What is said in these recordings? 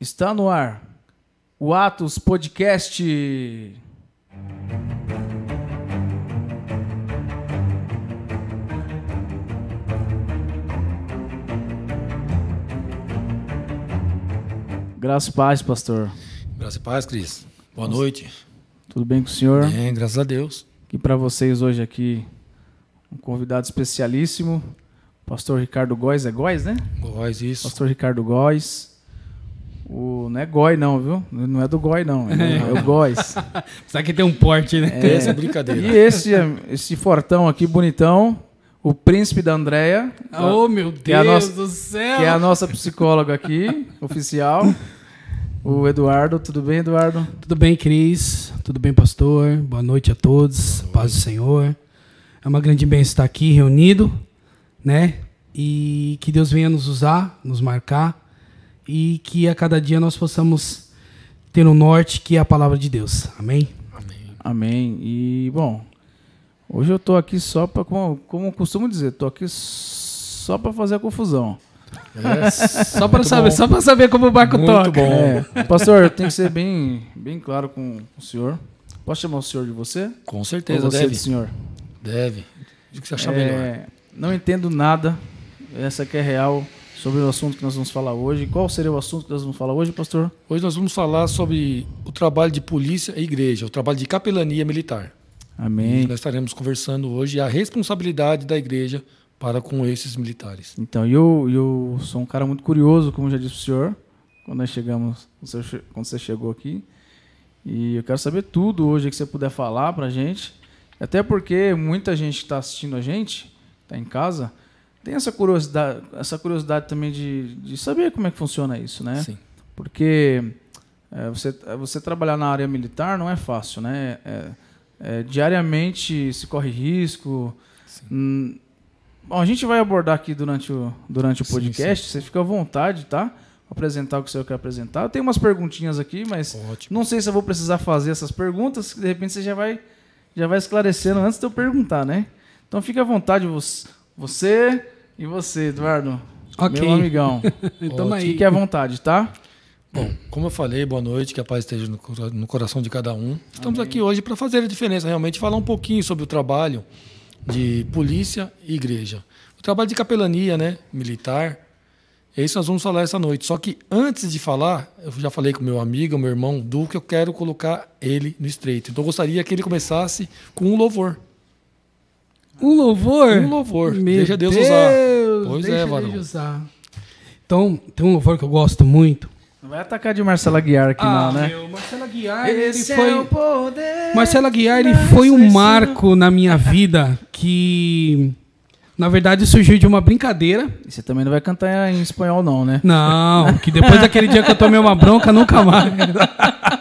Está no ar o Atos Podcast. Graças e paz, pastor. Graças e paz, Cris. Boa noite. Tudo bem com o senhor? Bem, graças a Deus. E para vocês hoje aqui, um convidado especialíssimo, pastor Ricardo Góes. É Góes, né? Góes, isso. Pastor Ricardo Góes. Não é Gói não, viu? Não é do Gói não, é o Góes. Sabe que tem um porte, né? Essa é brincadeira. E esse fortão aqui, bonitão, o príncipe da Andréia. Oh, meu Deus do céu! Que é a nossa psicóloga aqui, oficial. O Eduardo. Tudo bem, Eduardo? Tudo bem, Cris? Tudo bem, pastor? Boa noite a todos. Paz do Senhor. É uma grande bênção estar aqui reunido, né? E que Deus venha nos usar, nos marcar. E que a cada dia nós possamos ter um norte que é a palavra de Deus. Amém? Amém. Amém. E, bom, hoje eu tô aqui só para, como eu costumo dizer, tô aqui só para fazer a confusão. Só para saber como o barco Muito toca. bom. Pastor, eu tenho que ser bem claro com o senhor. Posso chamar o senhor de você? Com certeza, Ou você deve. de senhor? Deve. O que você achar melhor. Não entendo nada, essa que é real, sobre o assunto que nós vamos falar hoje. Qual seria o assunto que nós vamos falar hoje, pastor? Hoje nós vamos falar sobre o trabalho de polícia e igreja, o trabalho de capelania militar. Amém. E nós estaremos conversando hoje a responsabilidade da igreja para com esses militares. Então, eu sou um cara muito curioso, como já disse o senhor, quando você chegou aqui. E eu quero saber tudo hoje que você puder falar pra gente. Até porque muita gente que está assistindo a gente, está em casa, tem essa curiosidade também de saber como é que funciona isso, né? Sim. Porque você trabalhar na área militar não é fácil, né? Diariamente se corre risco. Bom, a gente vai abordar aqui durante o podcast. Sim. Você fica à vontade, tá? Apresentar o que o senhor quer apresentar. Eu tenho umas perguntinhas aqui, mas ótimo. Não sei se eu vou precisar fazer essas perguntas. De repente você já vai esclarecendo antes de eu perguntar, né? Então fique à vontade, você e você, Eduardo. Ok. Meu amigão. Então aí. Fique à vontade, tá? Bom, como eu falei, boa noite, que a paz esteja no coração de cada um. Estamos Amém. aqui hoje para fazer a diferença, realmente falar um pouquinho sobre o trabalho de polícia e igreja. O trabalho de capelania, né, militar, é isso que nós vamos falar essa noite. Só que antes de falar, eu já falei com meu amigo, meu irmão Duque, eu quero colocar ele no estreito. Então eu gostaria que ele começasse com um louvor. Um louvor? Um louvor. Meu Deixa Deus usar. Pois deixa varão. Deus usar. Então, tem um louvor que eu gosto muito. Não vai atacar de Marcela Aguiar aqui não, né? Marcelo Aguiar, Esse é o poder. Marcelo Aguiar, ele foi um marco na minha vida que, na verdade, surgiu de uma brincadeira. E você também não vai cantar em espanhol não, né? Não, que depois daquele dia que eu tomei uma bronca, nunca mais.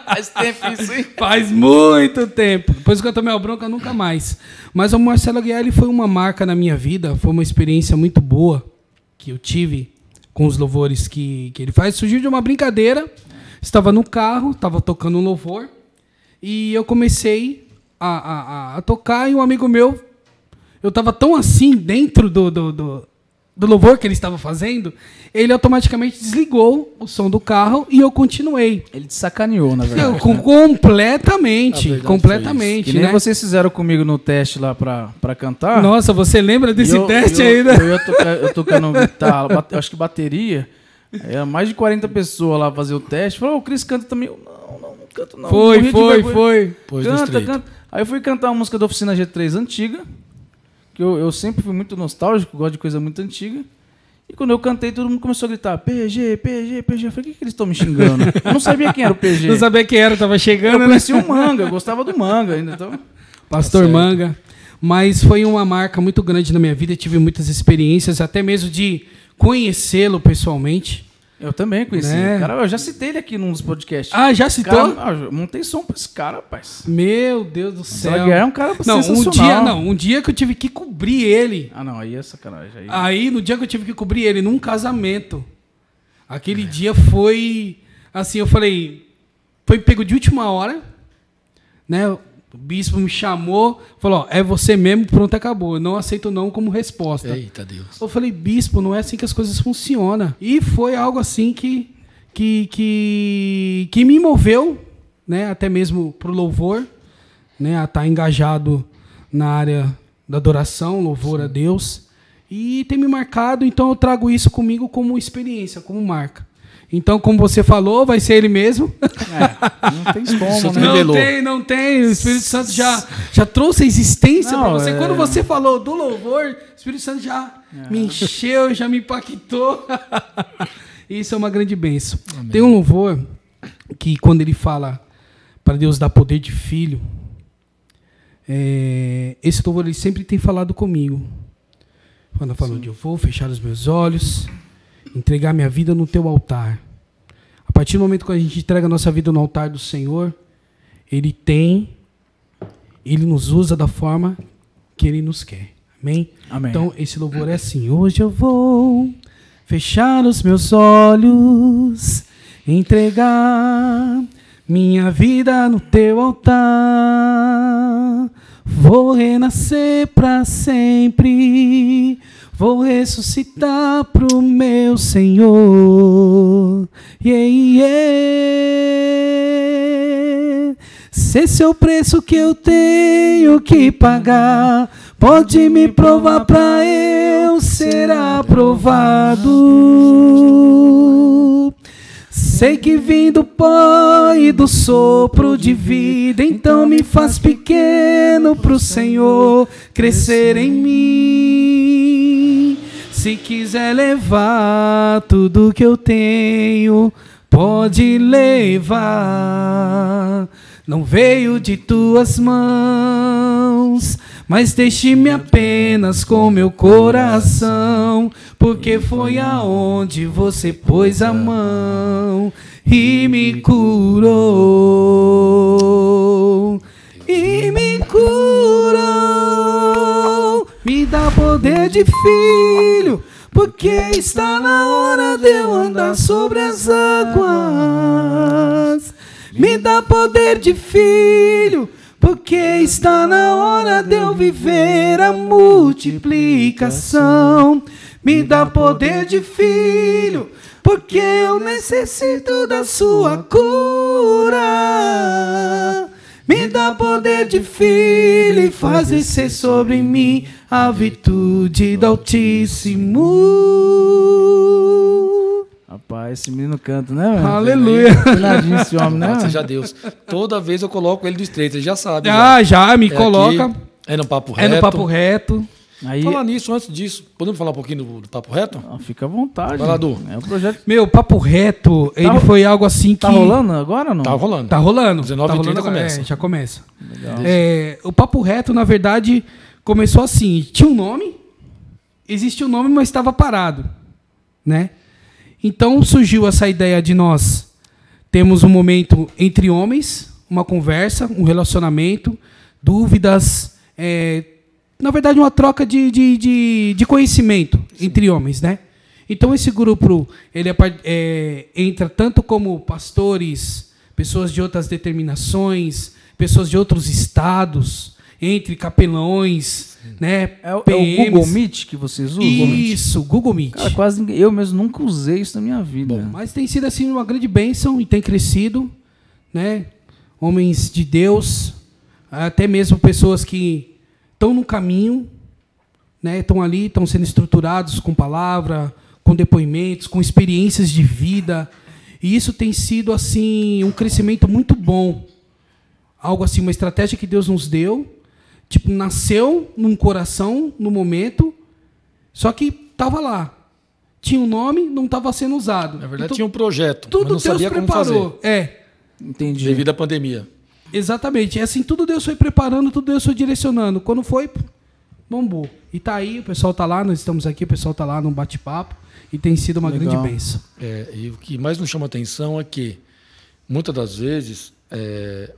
Faz tempo isso, hein? Faz muito tempo. Depois que eu tomei uma bronca, nunca mais. Mas o Marcelo Aguiar, ele foi uma marca na minha vida, foi uma experiência muito boa que eu tive com os louvores que ele faz. Surgiu de uma brincadeira, estava no carro, estava tocando um louvor, e eu comecei a tocar, e um amigo meu, eu estava tão assim dentro do louvor que ele estava fazendo, ele automaticamente desligou o som do carro e eu continuei. Ele te sacaneou, na verdade. Completamente, Que nem né? vocês fizeram comigo no teste lá pra cantar. Nossa, você lembra desse teste aí, né? Eu tocando guitarra, acho que bateria. Era mais de 40 pessoas lá fazer o teste. Falou, o Cris canta também. Eu, não canto não. Foi. Pois no estreito. Canta. Aí eu fui cantar uma música da Oficina G3 antiga, que eu sempre fui muito nostálgico, gosto de coisa muito antiga. E quando eu cantei, todo mundo começou a gritar PG. Eu falei, o que eles estão me xingando? Eu não sabia quem era o PG. Não sabia quem era, tava chegando, Eu conhecia o Manga, eu gostava do Manga ainda. Então... Pastor Manga. Mas foi uma marca muito grande na minha vida. Eu tive muitas experiências, até mesmo de conhecê-lo pessoalmente. Eu também conheci. Né? Cara, eu já citei ele aqui num dos podcasts. Ah, já citou? Cara, eu montei som pra esse cara, rapaz. Meu Deus do céu. É um cara sensacional. Um dia que eu tive que cobrir ele. Ah, não, aí é sacanagem. Aí, no dia que eu tive que cobrir ele, num casamento. Aquele dia foi... Assim, eu falei... Foi pego de última hora, né? O bispo me chamou, falou, ó, é você mesmo, pronto, acabou. Eu não aceito não como resposta. Eita Deus. Eu falei, bispo, não é assim que as coisas funcionam. E foi algo assim que que me moveu, né, até mesmo para o louvor, né, a estar engajado na área da adoração, louvor a Deus, e tem me marcado, então eu trago isso comigo como experiência, como marca. Então, como você falou, vai ser ele mesmo. Não tem como, né? Não tem. O Espírito Santo já trouxe a existência para você. Quando você falou do louvor, o Espírito Santo já me encheu, já me impactou. Isso é uma grande bênção. Amém. Tem um louvor que, quando ele fala para Deus dar poder de filho, esse louvor ele sempre tem falado comigo. Quando falou de eu vou fechar os meus olhos, entregar minha vida no teu altar. A partir do momento que a gente entrega a nossa vida no altar do Senhor, Ele nos usa da forma que Ele nos quer. Amém? Amém. Então, esse louvor é assim. Hoje eu vou fechar os meus olhos, entregar minha vida no teu altar. Vou renascer para sempre, vou ressuscitar pro meu Senhor. Yeah, yeah. Se esse é o preço que eu tenho que pagar, pode me provar pra eu ser aprovado. Sei que vim do pó e do sopro de vida, então me faz pequeno pro Senhor crescer em mim. Se quiser levar tudo que eu tenho, pode levar. Não veio de tuas mãos, mas deixe-me apenas com meu coração, porque foi aonde você pôs a mão e me curou. E me curou. Me dá poder de filho, porque está na hora de eu andar sobre as águas. Me dá poder de filho, porque está na hora de eu viver a multiplicação. Me dá poder de filho, porque eu necessito da sua cura. Me dá poder de filho e faz descer sobre mim a virtude do Altíssimo. Rapaz, esse menino canta, né? Aleluia. Esse homem, né? Seja Deus. Toda vez eu coloco ele do estreito, ele já sabe. Já me coloca. Aqui, é no papo reto. É no papo reto. Aí... Falar nisso, antes disso, podemos falar um pouquinho do papo reto? Fica à vontade. Vai lá, Du. É um projeto... Meu, papo reto, ele foi algo assim que... Tá rolando agora ou não? Tá rolando. Tá rolando. 19h30 começa. Já começa. Legal. O papo reto, na verdade, começou assim. Tinha um nome, existia um nome, mas estava parado, né? Então surgiu essa ideia de nós termos um momento entre homens, uma conversa, um relacionamento, dúvidas, na verdade uma troca de conhecimento entre homens, né? Então esse grupo ele entra tanto como pastores, pessoas de outras determinações, pessoas de outros estados, entre capelões, né? É o Google Meet que vocês usam? Isso, Google Meet. Cara, quase ninguém, eu mesmo nunca usei isso na minha vida. Bom, mas tem sido assim uma grande bênção e tem crescido, né? Homens de Deus, até mesmo pessoas que estão no caminho, né? Estão ali, estão sendo estruturados com palavra, com depoimentos, com experiências de vida. E isso tem sido assim um crescimento muito bom. Algo assim, uma estratégia que Deus nos deu. Tipo, nasceu num coração, no momento, só que estava lá. Tinha um nome, não estava sendo usado. Na verdade, tinha um projeto, tudo mas não Deus sabia preparou. como fazer. Entendi. Devido à pandemia. Exatamente. É assim, tudo Deus foi preparando, tudo Deus foi direcionando. Quando foi, bombou. E tá aí, o pessoal tá lá, nós estamos aqui, o pessoal tá lá num bate-papo, e tem sido uma grande bênção. E o que mais nos chama atenção é que, muitas das vezes,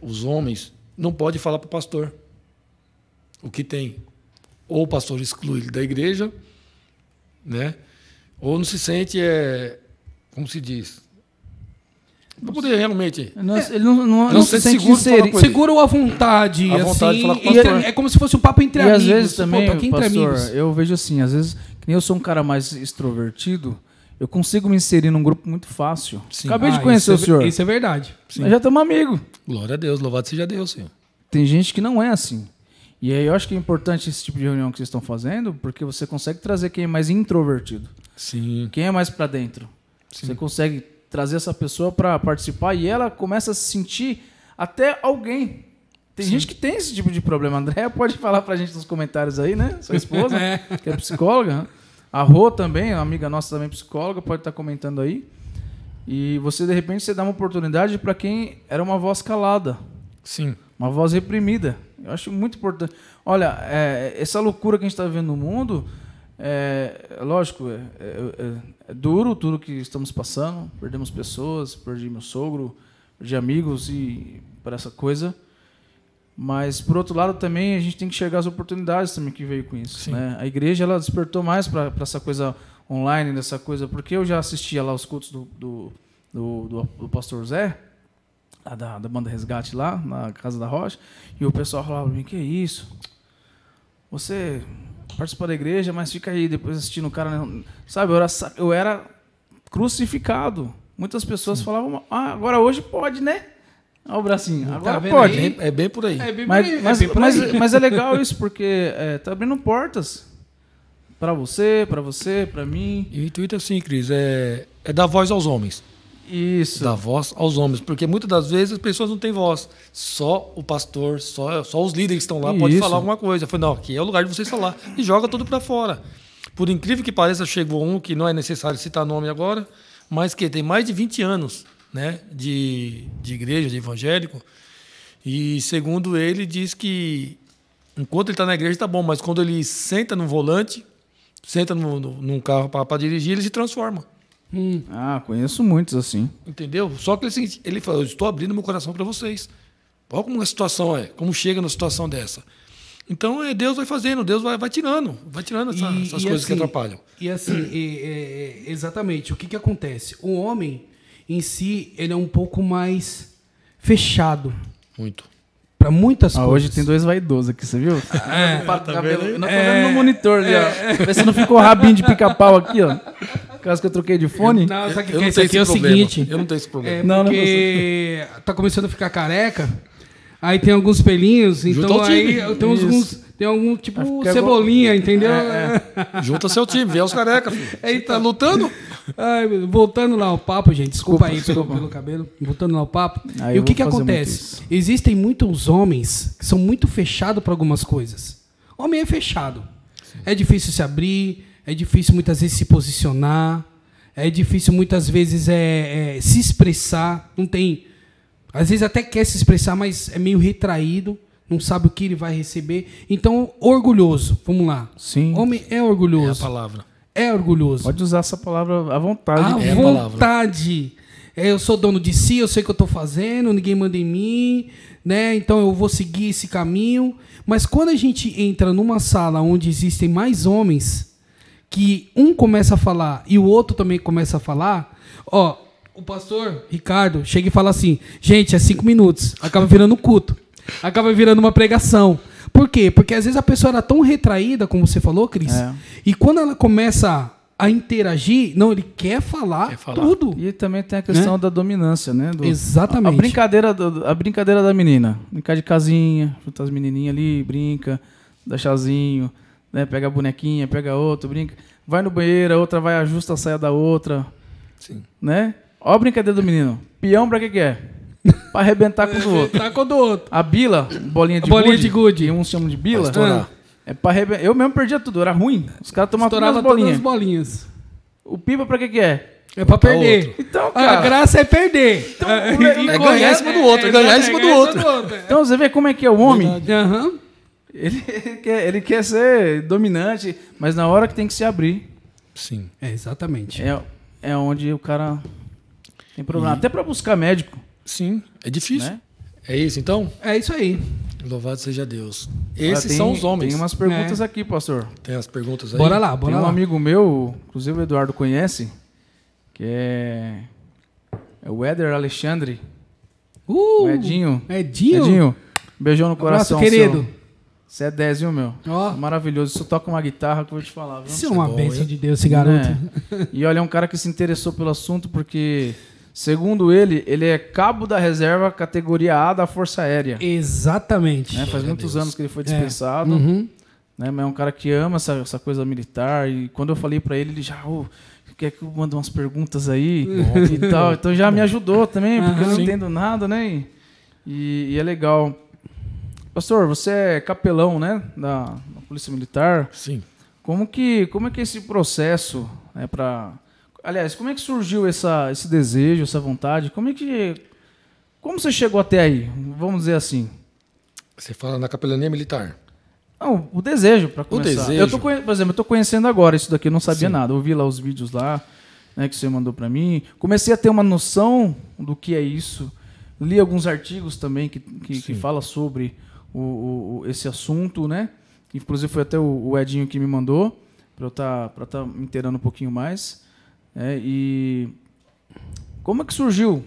os homens não podem falar para o pastor o que tem. Ou o pastor exclui ele da igreja, né? Ou não se sente, como se diz, para poder realmente... Ele não se sente seguro. Seguro à vontade. À vontade assim, de falar com o pastor. É como se fosse um papo entre amigos. E às vezes também, aqui entre pastor, amigos. eu vejo assim, às vezes, que nem eu sou um cara mais extrovertido, eu consigo me inserir num grupo muito fácil. Sim. Acabei de conhecer o senhor. Isso é verdade. Nós já estamos amigos. Glória a Deus, louvado seja Deus, Senhor. Tem gente que não é assim. E aí eu acho que é importante esse tipo de reunião que vocês estão fazendo, porque você consegue trazer quem é mais introvertido. Sim. Quem é mais para dentro. Sim. Você consegue trazer essa pessoa para participar e ela começa a se sentir até alguém. Tem gente que tem esse tipo de problema. A Andréa pode falar pra gente nos comentários aí, né? Sua esposa, que é psicóloga. Né? A Rô também, uma amiga nossa também psicóloga, pode estar comentando aí. E você, de repente, você dá uma oportunidade para quem era uma voz calada. Sim. Uma voz reprimida. Eu acho muito importante. Olha, essa loucura que a gente está vivendo no mundo, lógico, é duro tudo que estamos passando. Perdemos pessoas, perdi meu sogro, perdi amigos e por essa coisa. Mas, por outro lado, também a gente tem que enxergar as oportunidades também que veio com isso. Né? A igreja ela despertou mais para essa coisa online, dessa coisa, porque eu já assistia lá os cultos do pastor Zé, da banda Resgate lá, na Casa da Rocha, e o pessoal falava para mim, que é isso? Você participa da igreja, mas fica aí depois assistindo o cara... Sabe, eu era crucificado. Muitas pessoas falavam, agora hoje pode, né? Olha o bracinho, agora pode. É bem por aí. Mas é legal isso, porque tá abrindo portas para você, para mim. E o intuito é assim, Cris, é dar voz aos homens. Isso. Dar voz aos homens, porque muitas das vezes as pessoas não têm voz. Só o pastor, só os líderes que estão lá podem falar alguma coisa. Eu falei, não, aqui é o lugar de vocês falar. E joga tudo para fora. Por incrível que pareça, chegou um que não é necessário citar nome agora, mas que tem mais de 20 anos, né, de igreja, de evangélico, e segundo ele, diz que enquanto ele está na igreja está bom, mas quando ele senta no volante, senta num carro para dirigir, ele se transforma. Conheço muitos assim. Entendeu? Só que ele falou, eu estou abrindo meu coração para vocês. Olha como a situação como chega numa situação dessa. Então, Deus vai fazendo, Deus vai tirando essas coisas assim, que atrapalham. E assim, exatamente, o que acontece? O homem em si, ele é um pouco mais fechado. Muito. Para muitas coisas. Hoje tem dois vaidosos aqui, você viu? Tá cabelo. Não tô vendo no monitor ali, ó. Vê se não ficou rabinho de pica-pau aqui, ó. Caso que eu troquei de fone. Não, sabe o que isso aqui é o seguinte. Eu não tenho esse problema. Porque tá começando a ficar careca, aí tem alguns pelinhos, então aí tem algum tipo Cebolinha, entendeu? Junta seu time, vê os careca, filho. Aí tá lutando. Voltando lá ao papo, gente, desculpa aí pelo cabelo. Voltando lá ao papo. E o que acontece? Existem muitos homens que são muito fechados para algumas coisas. Homem é fechado. Sim. É difícil se abrir, é difícil muitas vezes se posicionar, é difícil muitas vezes se expressar. Não tem. Às vezes até quer se expressar, mas é meio retraído, não sabe o que ele vai receber. Então, orgulhoso. Vamos lá. Sim. Homem é orgulhoso. É a palavra. É orgulhoso. Pode usar essa palavra à vontade. À vontade. Eu sou dono de si, eu sei o que eu estou fazendo, ninguém manda em mim, né? Então eu vou seguir esse caminho. Mas quando a gente entra numa sala onde existem mais homens, que um começa a falar e o outro também começa a falar, o pastor Ricardo chega e fala assim, gente, é 5 minutos, acaba virando culto, acaba virando uma pregação. Por quê? Porque às vezes a pessoa era tão retraída, como você falou, Cris, e quando ela começa a interagir, não, ele quer falar tudo. E também tem a questão da dominância, né? Exatamente. A brincadeira da menina. Brincar de casinha, junta as menininhas ali, brinca, dá chazinho, né? Pega a bonequinha, pega outra, brinca. Vai no banheiro, a outra vai, ajusta a saia da outra. Sim. Né? Ó a brincadeira do menino. Peão pra que é? Pra arrebentar com o do outro. Arrebentar com o do outro. A bila, bolinha de gude. Uns chamam de bila. É pra arrebentar. Eu mesmo perdia tudo, era ruim. Os caras tomavam todas as bolinhas. O pipa pra que é? É pra perder. Então, cara, a graça é perder. Então, é ganhar em cima do outro. Ganhar em cima do outro. Então você vê como é que é o homem. Uhum. Ele quer ser dominante, mas na hora que tem que se abrir. Sim. Exatamente. É onde o cara tem problema. Até pra buscar médico. Sim, é difícil. Né? É isso, então? É isso aí. Louvado seja Deus. Esses são os homens. Tem umas perguntas aqui, pastor. Tem as perguntas aí? Bora lá. Tem um amigo meu, inclusive o Eduardo conhece, que é o Éder Alexandre. O Edinho. Edinho? Beijão no coração. Nosso querido. Você é 10, viu, meu? Ó. Maravilhoso. Isso toca uma guitarra que eu vou te falar, viu? Isso é uma bom, bênção hein? de Deus, esse garoto. E olha, é um cara que se interessou pelo assunto porque, segundo ele é cabo da reserva categoria A da Força Aérea. Exatamente. Né? Faz muitos Deus. anos que ele foi dispensado. Uhum. Né? Mas é um cara que ama essa coisa militar. E quando eu falei pra ele, ele já... quer que eu mande umas perguntas aí e tal. Então já me ajudou também, porque eu não Sim. entendo nada, né? E é legal. Pastor, você é capelão, né? Da Polícia Militar. Sim. Como é que é esse processo, né, aliás, como é que surgiu esse desejo, essa vontade? Como você chegou até aí? Vamos dizer assim. Você fala na capelania militar. Não, o desejo para começar. desejo. Por exemplo, eu tô conhecendo agora isso daqui, eu não sabia Sim. nada. Eu vi lá os vídeos lá, né, que você mandou para mim. Comecei a ter uma noção do que é isso. Li alguns artigos também que falam sobre esse assunto, né? Inclusive foi até o Edinho que me mandou para eu tá me inteirando um pouquinho mais. E como é que surgiu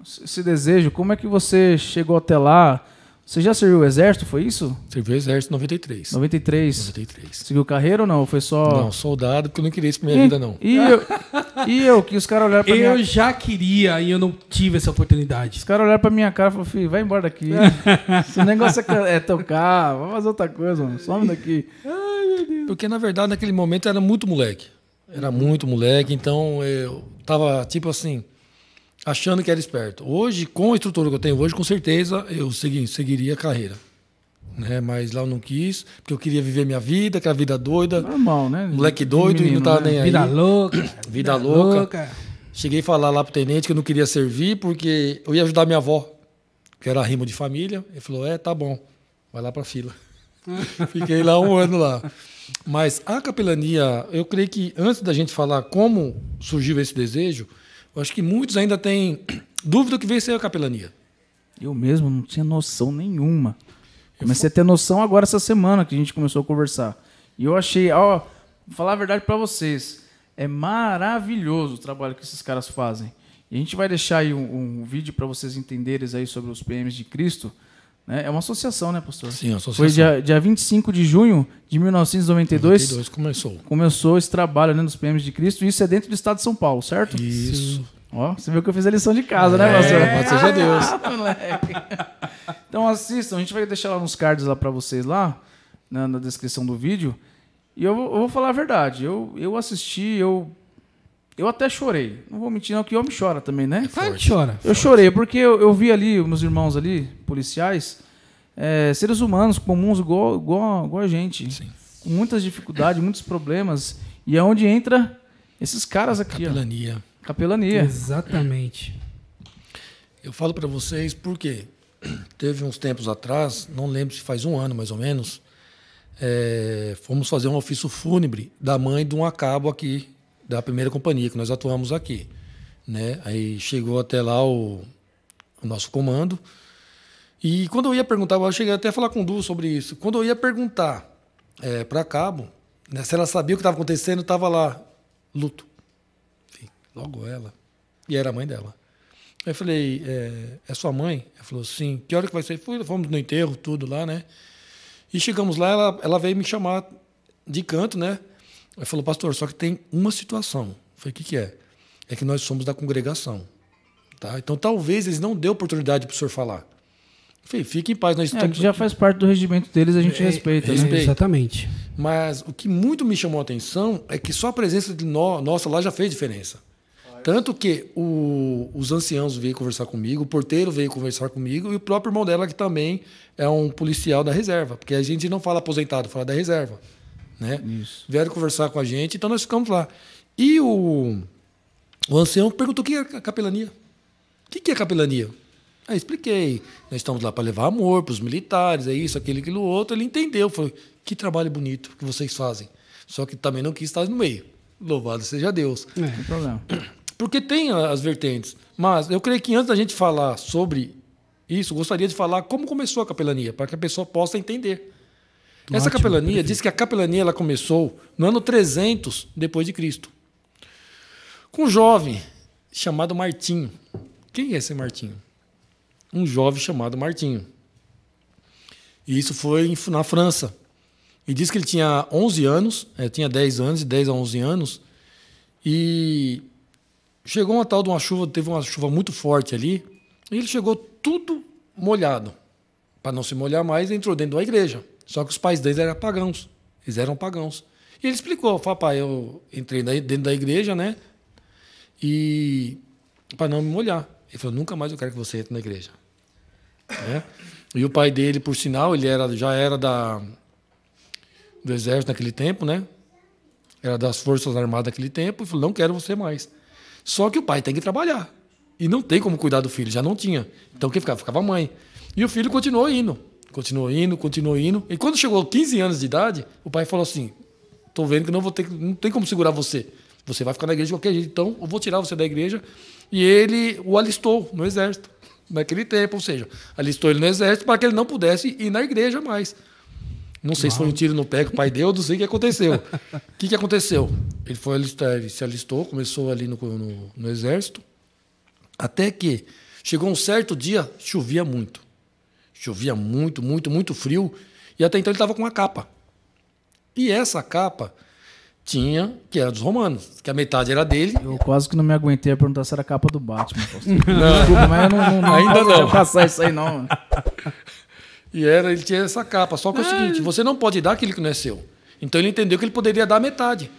esse desejo? Como é que você chegou até lá? Você já serviu o exército, foi isso? Servi o exército em 93. 93. 93. Seguiu carreira ou não? Foi só... Não, soldado, porque eu não queria isso pra minha vida, não. E eu que os caras olharam pra Eu minha... já queria e eu não tive essa oportunidade. Os caras olharam pra minha cara e falaram, filho, vai embora daqui. Esse negócio é tocar, vai fazer outra coisa, mano. Some daqui. Porque, na verdade, naquele momento era muito moleque. Era muito moleque, então eu tava, tipo assim, achando que era esperto. Hoje, com a estrutura que eu tenho hoje, com certeza eu seguiria a carreira. Né? Mas lá eu não quis, porque eu queria viver minha vida, aquela vida doida. Normal, né? Moleque doido Menino, e não tava né? nem aí. Vida louca. Vida louca. Cheguei a falar lá pro tenente que eu não queria servir porque eu ia ajudar minha avó, que era rimo de família. Ele falou, tá bom, vai lá pra fila. Fiquei lá 1 ano lá. Mas a capelania, eu creio que antes da gente falar como surgiu esse desejo, eu acho que muitos ainda têm dúvida que veio ser a capelania. Eu mesmo não tinha noção nenhuma. Comecei a ter noção agora essa semana que a gente começou a conversar. E eu achei, vou falar a verdade pra vocês, é maravilhoso o trabalho que esses caras fazem. E a gente vai deixar aí um vídeo para vocês entenderem aí sobre os PMs de Cristo. Né? É uma associação, né, pastor? Sim, a associação. Foi dia 25 de junho de 1992. 92 começou. Começou esse trabalho, né, dos PMs de Cristo. E isso é dentro do estado de São Paulo, certo? Isso. Ó, você viu que eu fiz a lição de casa, né, pastor? Pode seja Deus. Moleque. Então assistam, a gente vai deixar lá nos cards lá para vocês lá, né, na descrição do vídeo. E eu vou falar a verdade, eu assisti, eu até chorei. Não vou mentir não, que homem chora também, né? Claro que chora. Eu chorei, porque eu vi ali meus irmãos ali, policiais, seres humanos comuns igual a gente. Sim. Com muitas dificuldades, muitos problemas. E é onde entra esses caras aqui, Capelania. ó. Capelania. Exatamente. Eu falo para vocês porque teve uns tempos atrás, não lembro se faz 1 ano mais ou menos, fomos fazer um ofício fúnebre da mãe de um cabo aqui, da primeira companhia, que nós atuamos aqui. Né? Aí chegou até lá o nosso comando. E quando eu ia perguntar, eu cheguei até a falar com o Du sobre isso. Quando eu ia perguntar para cabo, né, se ela sabia o que estava acontecendo, estava lá, luto. Logo ela. E era a mãe dela. Aí eu falei, é sua mãe? Ela falou, sim. Que hora que vai ser? Fomos no enterro, tudo lá, né? E chegamos lá, ela veio me chamar de canto, né? Ela falou, pastor, só que tem uma situação. Eu falei, o que é? É que nós somos da congregação. Tá? Então, talvez eles não dêem oportunidade para o senhor falar. Eu falei, fique em paz. Nós estamos... Que já faz parte do regimento deles, a gente respeita. Né? respeita. Exatamente. Mas o que muito me chamou a atenção é que só a presença de nossa lá já fez diferença. Tanto que os anciãos veio conversar comigo, o porteiro veio conversar comigo e o próprio irmão dela, que também é um policial da reserva, porque a gente não fala aposentado, fala da reserva. Né? Isso. Vieram conversar com a gente, então nós ficamos lá. E o ancião perguntou o que é capelania. O que é capelania? Aí expliquei. Nós estamos lá para levar amor para os militares, é isso, aquilo, outro. Ele entendeu, falou, que trabalho bonito que vocês fazem. Só que também não quis estar no meio. Louvado seja Deus. Não tem problema. Porque tem as vertentes. Mas eu creio que antes da gente falar sobre isso, gostaria de falar como começou a capelania, para que a pessoa possa entender. Essa capelania, diz que a capelania ela começou no ano 300 depois de Cristo. Com um jovem chamado Martinho. Quem é esse Martinho? Um jovem chamado Martinho. E isso foi na França. E disse que ele tinha 11 anos, tinha 10 anos, de 10 a 11 anos, e chegou uma tal de uma chuva, teve uma chuva muito forte ali, e ele chegou tudo molhado. Para não se molhar mais, ele entrou dentro da igreja. Só que os pais deles eram pagãos. Eles eram pagãos. E ele explicou, falou, pai, eu entrei dentro da igreja, né? E para não me molhar. Ele falou, nunca mais eu quero que você entre na igreja. Né? E o pai dele, por sinal, ele já era do exército naquele tempo, né? Era das Forças Armadas naquele tempo, e falou, não quero você mais. Só que o pai tem que trabalhar. E não tem como cuidar do filho, já não tinha. Então quem ficava? Ficava a mãe. E o filho continuou indo. E quando chegou 15 anos de idade, o pai falou assim, estou vendo que não tem como segurar você. Você vai ficar na igreja de qualquer jeito, então eu vou tirar você da igreja. E ele o alistou no exército, naquele tempo. Ou seja, alistou ele no exército para que ele não pudesse ir na igreja mais. Não sei se foi um tiro no pé que o pai deu, não sei o que aconteceu. O que aconteceu? Ele foi alistar, ele se alistou, começou ali no exército, até que chegou um certo dia, chovia muito. Chovia muito, muito, muito frio, e até então ele estava com uma capa. E essa capa que era dos romanos, que a metade era dele. Eu quase que não me aguentei a perguntar se era a capa do Batman. Desculpa, mas eu não ainda não passar isso aí, não. Mano. E ele tinha essa capa. Só que é o seguinte, você não pode dar aquilo que não é seu. Então ele entendeu que ele poderia dar metade.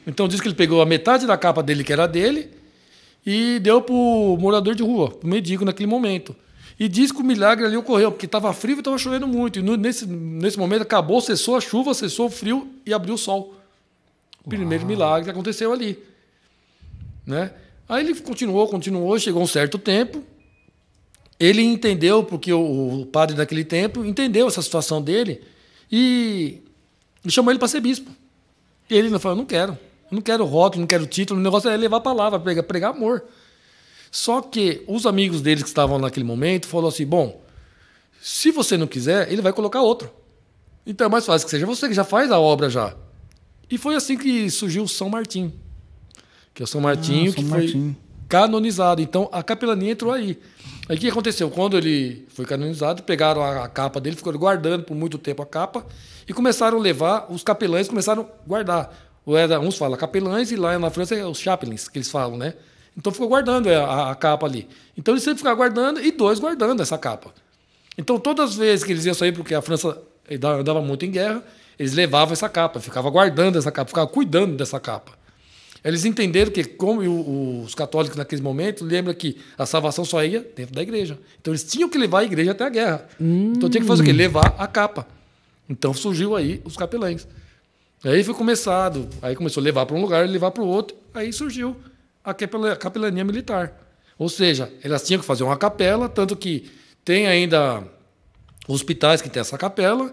Então diz que ele pegou a metade da capa dele, que era dele, e deu para o morador de rua, para o mendigo naquele momento. E diz que o milagre ali ocorreu, porque estava frio e estava chovendo muito. E nesse momento acabou, cessou a chuva, cessou o frio e abriu o sol. O primeiro milagre que aconteceu ali. Né? Aí ele continuou, chegou um certo tempo. Ele entendeu, porque o padre daquele tempo entendeu essa situação dele e chamou ele para ser bispo. E ele falou, eu não quero rótulo, não quero título, o negócio é levar a palavra, pregar amor. Só que os amigos deles que estavam naquele momento falaram assim, bom, se você não quiser, ele vai colocar outro. Então é mais fácil que seja você que já faz a obra já. E foi assim que surgiu o São Martim. Que é o São Martinho, que foi canonizado. Então a capelania entrou aí. Aí o que aconteceu? Quando ele foi canonizado, pegaram a capa dele, ficaram guardando por muito tempo a capa e começaram a levar, os capelães começaram a guardar. Uns falam capelães e lá na França é os chapelins, que eles falam, né? Então ficou guardando a capa ali. Então eles sempre ficavam guardando e dois guardando essa capa. Então todas as vezes que eles iam sair, porque a França andava muito em guerra, eles levavam essa capa, ficavam guardando essa capa, ficavam cuidando dessa capa. Eles entenderam que, como os católicos naquele momento, lembram que a salvação só ia dentro da igreja. Então eles tinham que levar a igreja até a guerra. Então tinha que fazer o quê? Levar a capa. Então surgiu aí os capelães. Aí foi começado, aí começou a levar para um lugar, levar para o outro, aí surgiu a capelania militar. Ou seja, elas tinham que fazer uma capela, tanto que tem ainda hospitais que tem essa capela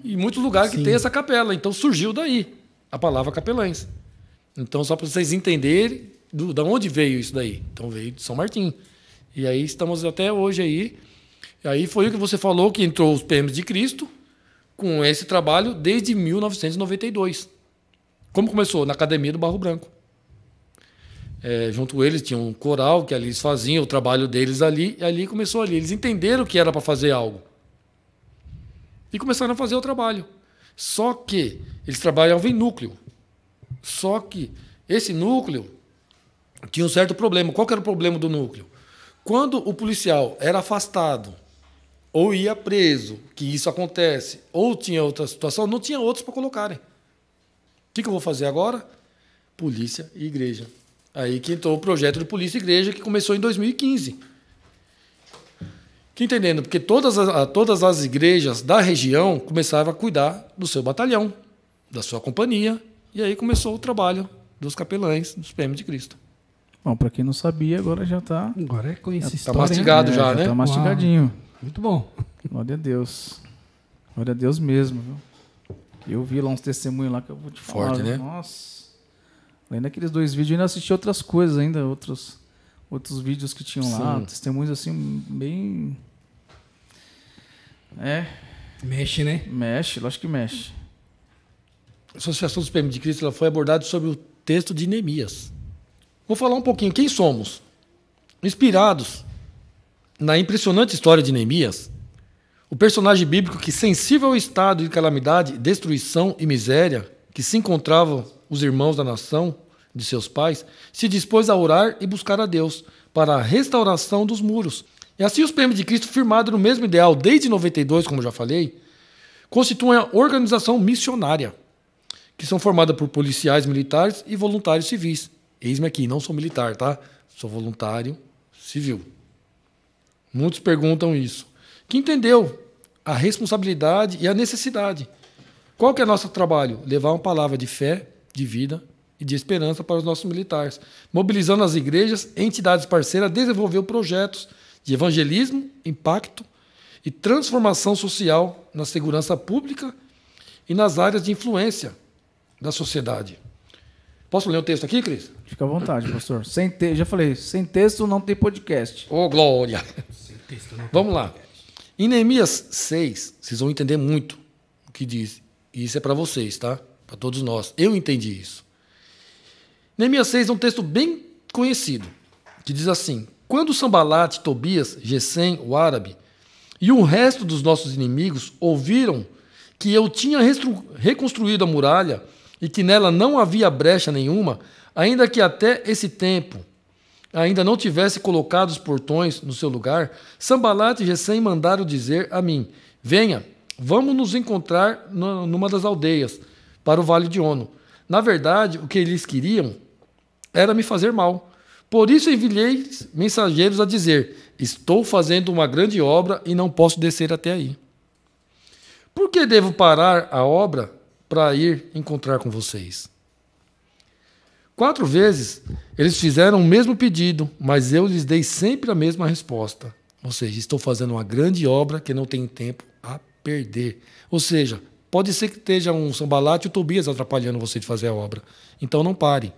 e muitos lugares que tem essa capela. Então surgiu daí a palavra capelães. Então, só para vocês entenderem de onde veio isso daí. Então, veio de São Martim. E aí estamos até hoje aí. E aí foi o que você falou, que entrou os PMs de Cristo com esse trabalho desde 1992. Como começou? Na Academia do Barro Branco. Junto com eles tinha um coral, que ali eles faziam o trabalho deles ali, e ali começou ali. Eles entenderam que era para fazer algo. E começaram a fazer o trabalho. Só que eles trabalhavam em núcleo. Só que esse núcleo tinha um certo problema. Qual que era o problema do núcleo? Quando o policial era afastado ou ia preso, que isso acontece, ou tinha outra situação, não tinha outros para colocarem. O que eu vou fazer agora? Polícia e igreja. Aí que entrou o projeto de polícia e igreja, que começou em 2015. Que entendendo? Porque todas as igrejas da região começavam a cuidar do seu batalhão, da sua companhia. E aí começou o trabalho dos capelães, dos PM de Cristo. Bom, para quem não sabia, agora já está... Agora é conhecer história. Está mastigado já, né? Está mastigadinho. Uau. Muito bom. Glória a Deus. Glória a Deus mesmo. Viu? Eu vi lá uns testemunhos lá que eu vou te falar. Forte, né? Nossa. Além daqueles 2 vídeos, eu ainda assisti outras coisas ainda, outros vídeos que tinham lá. Testemunhos assim, bem... Mexe, né? Mexe, lógico que mexe. A Associação dos PM de Cristo ela foi abordada sobre o texto de Neemias. Vou falar um pouquinho. Quem somos? Inspirados na impressionante história de Neemias, O personagem bíblico que, sensível ao estado de calamidade, destruição e miséria que se encontravam os irmãos da nação de seus pais, se dispôs a orar e buscar a Deus para a restauração dos muros. E assim os PM de Cristo, firmados no mesmo ideal desde 92, como já falei, constituem a organização missionária, que são formadas por policiais militares e voluntários civis. Eis-me aqui, não sou militar, tá? Sou voluntário civil. Muitos perguntam isso. Que entendeu a responsabilidade e a necessidade. Qual que é o nosso trabalho? Levar uma palavra de fé, de vida e de esperança para os nossos militares, mobilizando as igrejas e entidades parceiras a desenvolver projetos de evangelismo, impacto e transformação social na segurança pública e nas áreas de influência da sociedade. Posso ler um texto aqui, Cris? Fica à vontade, pastor. Já falei, sem texto não tem podcast. Ô, glória! Vamos lá. Em Neemias 6, vocês vão entender muito o que diz. E isso é para vocês, tá? Para todos nós. Eu entendi isso. Neemias 6 é um texto bem conhecido, que diz assim: quando Sambalate, Tobias, Gesem, o árabe, e o resto dos nossos inimigos ouviram que eu tinha reconstruído a muralha e que nela não havia brecha nenhuma, ainda que até esse tempo ainda não tivesse colocado os portões no seu lugar, Sambalate e Gesem mandaram dizer a mim: venha, vamos nos encontrar numa das aldeias, para o Vale de Ono. Na verdade, o que eles queriam era me fazer mal. Por isso enviei mensageiros a dizer: estou fazendo uma grande obra e não posso descer até aí. Por que devo parar a obra para ir encontrar com vocês? 4 vezes eles fizeram o mesmo pedido, mas eu lhes dei sempre a mesma resposta. Ou seja, estou fazendo uma grande obra que não tenho tempo a perder. Ou seja, pode ser que esteja um Sambalate e o Tobias atrapalhando você de fazer a obra. Então não pare.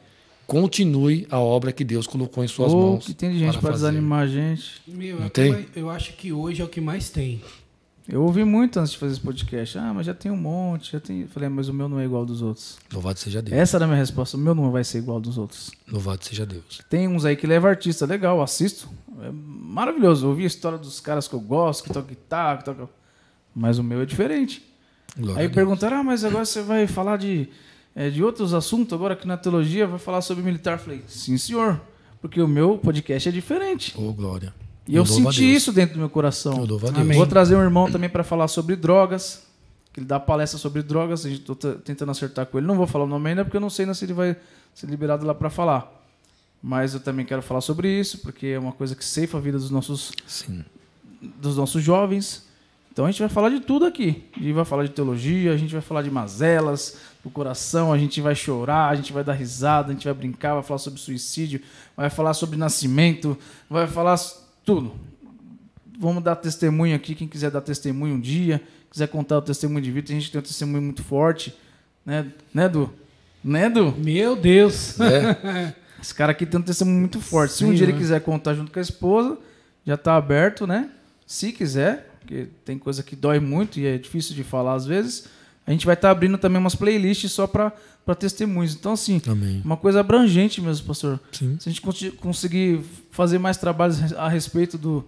Continue a obra que Deus colocou em suas mãos. Que tem gente para desanimar a gente. Não tem? Eu acho que hoje é o que mais tem. Eu ouvi muito antes de fazer esse podcast. Mas já tem um monte. Já tem... Falei, mas o meu não é igual ao dos outros. Louvado seja Deus. Essa era a minha resposta. O meu não vai ser igual ao dos outros. Louvado seja Deus. Tem uns aí que leva artista. Legal, assisto. É maravilhoso. Eu ouvi a história dos caras que eu gosto, que tocam guitarra, que tocam... Mas o meu é diferente. Glória aí perguntaram, mas agora você vai falar de outros assuntos, agora aqui na teologia, vai falar sobre militar. Eu falei, sim, senhor. Porque o meu podcast é diferente. Ô, glória. E eu senti isso dentro do meu coração. Eu louvo a Deus. Vou trazer um irmão também para falar sobre drogas, que ele dá palestra sobre drogas. Estou tentando acertar com ele. Não vou falar o nome ainda, porque eu não sei se ele vai ser liberado lá para falar. Mas eu também quero falar sobre isso, porque é uma coisa que ceifa a vida dos nossos jovens. Então a gente vai falar de tudo aqui. A gente vai falar de teologia, a gente vai falar de mazelas do coração, a gente vai chorar, a gente vai dar risada, a gente vai brincar, vai falar sobre suicídio, vai falar sobre nascimento, vai falar tudo. Vamos dar testemunho aqui, quem quiser dar testemunho um dia, quiser contar o testemunho de vida, tem gente que tem um testemunho muito forte, né, Edu? Né, Edu? Meu Deus! Esse cara aqui tem um testemunho muito forte. Se um dia ele quiser contar junto com a esposa, já está aberto, né? Se quiser, porque tem coisa que dói muito e é difícil de falar às vezes, a gente vai estar abrindo também umas playlists só para testemunhos. Então, assim, amém, uma coisa abrangente mesmo, pastor. Sim. Se a gente conseguir fazer mais trabalhos a respeito do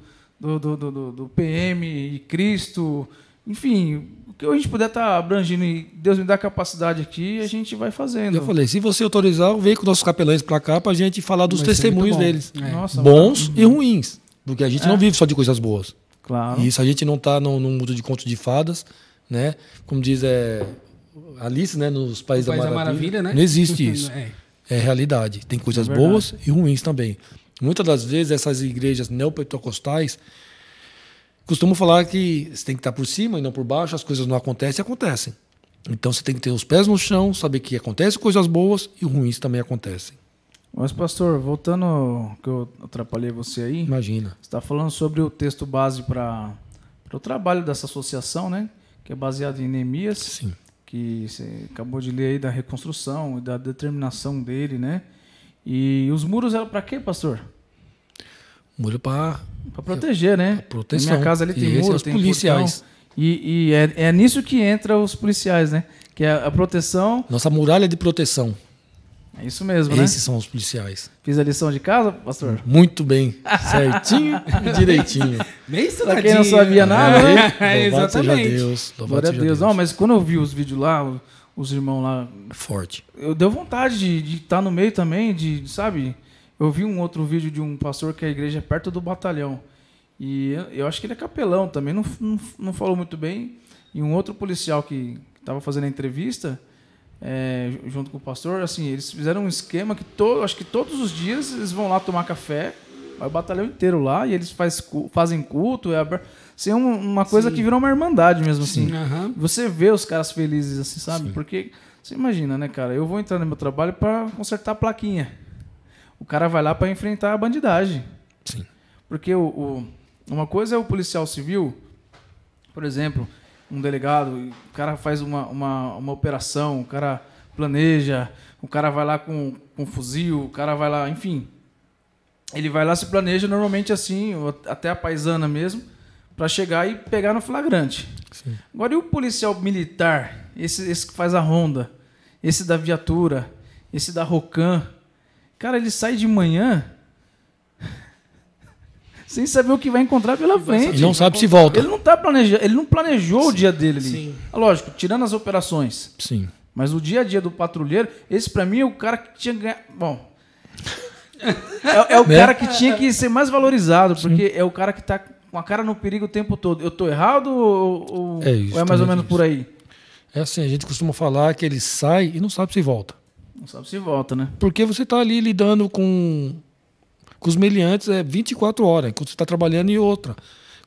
PM e Cristo, enfim, o que a gente puder estar abrangindo e Deus me dá capacidade aqui, a gente vai fazendo. Eu falei, se você autorizar, vem com nossos capelães para cá para a gente falar dos testemunhos deles. Nossa, bons e ruins. Porque a gente não vive só de coisas boas. Claro. E isso a gente não está num mundo de contos de fadas, né? Como diz Alice, né? Nos Países da Maravilha, né? Não existe isso. É realidade. Tem coisas boas e ruins também. Muitas das vezes essas igrejas neopentecostais costumam falar que você tem que estar por cima e não por baixo, as coisas não acontecem e acontecem. Então você tem que ter os pés no chão, saber que acontecem coisas boas e ruins também acontecem. Mas, pastor, voltando, que eu atrapalhei você aí. Imagina. Você está falando sobre o texto base para o trabalho dessa associação, né? Que é baseado em Neemias. Sim. Que você acabou de ler aí da reconstrução e da determinação dele, né? E os muros eram para quê, pastor? Muro para proteger, né? Proteção. Na minha casa ali tem muro, tem policiais. Portão, e é nisso que entra os policiais, né? Que é a proteção. Nossa muralha de proteção. É isso mesmo, né? Esses são os policiais. Fiz a lição de casa, pastor? Muito bem. Certinho e direitinho. Bem Pra quem não sabia nada, né? Louvado seja Exatamente. Deus. Glória a Deus. Não, mas quando eu vi os vídeos lá, os irmãos lá, Forte. eu deu vontade de estar no meio também, sabe? Eu vi um outro vídeo de um pastor que a igreja é perto do batalhão. E eu acho que ele é capelão também, não falou muito bem. E um outro policial que estava fazendo a entrevista, junto com o pastor, assim, eles fizeram um esquema que acho que todos os dias eles vão lá tomar café, vai o batalhão inteiro lá, e eles fazem culto, assim, uma coisa que virou uma irmandade mesmo, assim. Uhum. Você vê os caras felizes, assim, sabe? Sim. Porque, você imagina, né, cara? Eu vou entrar no meu trabalho para consertar a plaquinha. O cara vai lá para enfrentar a bandidagem. Sim. Porque uma coisa é o policial civil, por exemplo, um delegado, o cara faz uma operação, o cara planeja, o cara vai lá com fuzil, o cara vai lá, enfim. Ele vai lá, se planeja normalmente assim, até a paisana mesmo, para chegar e pegar no flagrante. Sim. Agora, e o policial militar, esse que faz a ronda, esse da viatura, esse da Rocan, cara, ele sai de manhã sem saber o que vai encontrar pela frente. Ele não sabe se volta. Ele não tá planejando, ele não planejou o dia dele ali. Sim. Lógico, tirando as operações. Sim. Mas o dia a dia do patrulheiro, esse pra mim é o cara que tinha que ganhar. Bom. É o cara que tinha que ser mais valorizado, porque é o cara que tá com a cara no perigo o tempo todo. Eu tô errado ou é mais ou menos por aí? É assim, a gente costuma falar que ele sai e não sabe se volta. Não sabe se volta, né? Porque você está ali lidando com os meliantes 24 horas, enquanto você está trabalhando e outra.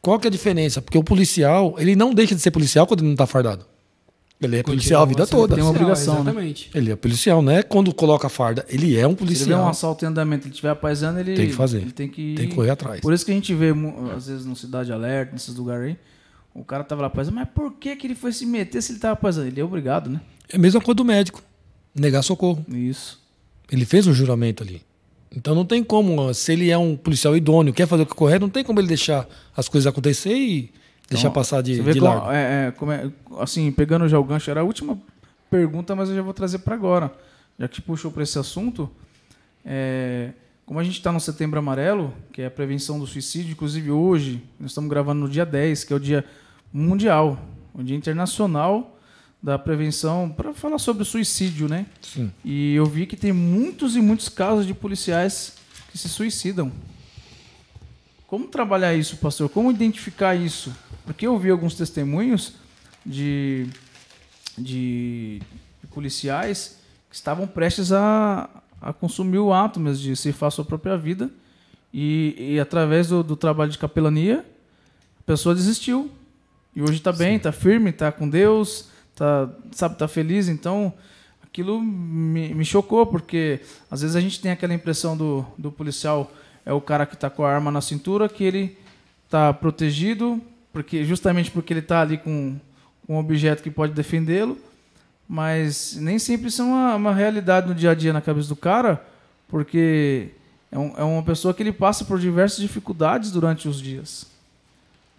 Qual que é a diferença? Porque o policial, ele não deixa de ser policial quando ele não está fardado. Ele é policial a vida toda. Tem uma obrigação, né? Exatamente. Ele é policial, né? Quando coloca a farda, ele é um Se ele vê policial. um assalto em andamento, ele estiver apaisando, ele Tem que fazer. Ele tem que correr atrás. Por isso que a gente vê, às vezes, no Cidade Alerta, nesses lugares aí, o cara tava lá apaisando, mas por que ele foi se meter se ele tava apaisando? Ele é obrigado, né? É a mesma coisa do médico. Negar socorro. Isso. Ele fez um juramento ali. Então não tem como, se ele é um policial idôneo, quer fazer o que é correto, não tem como ele deixar as coisas acontecer e deixar passar de largo. Assim, pegando já o gancho, era a última pergunta, mas eu já vou trazer para agora. Já que puxou para esse assunto, como a gente está no Setembro Amarelo, que é a prevenção do suicídio, inclusive hoje, nós estamos gravando no dia 10, que é o dia mundial, o dia internacional da prevenção, para falar sobre o suicídio, né? Sim. E eu vi que tem muitos e muitos casos de policiais que se suicidam. Como trabalhar isso, pastor? Como identificar isso? Porque eu vi alguns testemunhos de policiais que estavam prestes a consumir o ato mesmo de ceifar a sua própria vida e através do trabalho de capelania, a pessoa desistiu. E hoje está bem, está firme, está com Deus, tá feliz. Então, aquilo me chocou, porque às vezes a gente tem aquela impressão do policial, é o cara que está com a arma na cintura, que ele está protegido, justamente porque ele está ali com um objeto que pode defendê-lo, mas nem sempre isso é uma realidade no dia a dia na cabeça do cara, porque é uma pessoa que ele passa por diversas dificuldades durante os dias.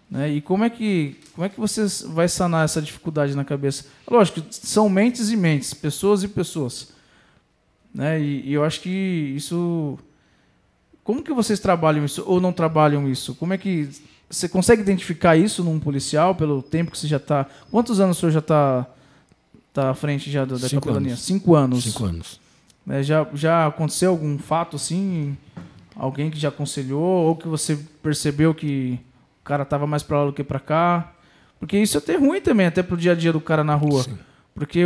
Né? E como é que você vai sanar essa dificuldade na cabeça? Lógico, são mentes e mentes, pessoas e pessoas. Né? E eu acho que isso... Como que vocês trabalham isso ou não trabalham isso? Como é que... Você consegue identificar isso num policial pelo tempo que você já está... Quantos anos o senhor já está à frente já da capelania? 5 anos. 5 anos. Né? Já aconteceu algum fato assim? Alguém que já aconselhou ou que você percebeu que o cara estava mais para lá do que para cá? Porque isso é até ruim também, até pro dia a dia do cara na rua. Sim. Porque,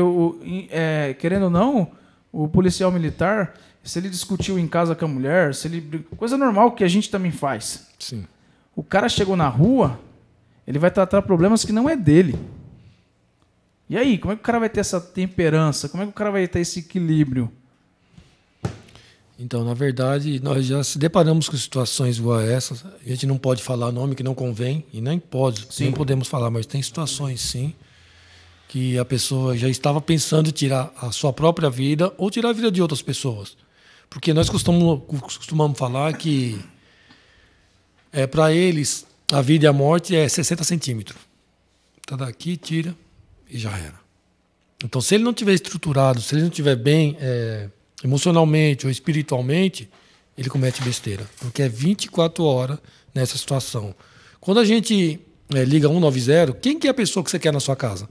querendo ou não, o policial militar, se ele discutiu em casa com a mulher, coisa normal que a gente também faz. Sim. O cara chegou na rua, ele vai tratar problemas que não é dele. E aí, como é que o cara vai ter essa temperança? Como é que o cara vai ter esse equilíbrio? Então, na verdade, nós já se deparamos com situações igual a essas. A gente não pode falar nome que não convém, e nem podemos falar, mas tem situações, sim, que a pessoa já estava pensando em tirar a sua própria vida ou tirar a vida de outras pessoas. Porque nós costumamos falar que para eles a vida e a morte é 60 centímetros. Tá daqui, tira e já era. Então, se ele não tiver estruturado, se ele não tiver bem emocionalmente ou espiritualmente, ele comete besteira. Porque é 24 horas nessa situação. Quando a gente liga 190, quem que é a pessoa que você quer na sua casa?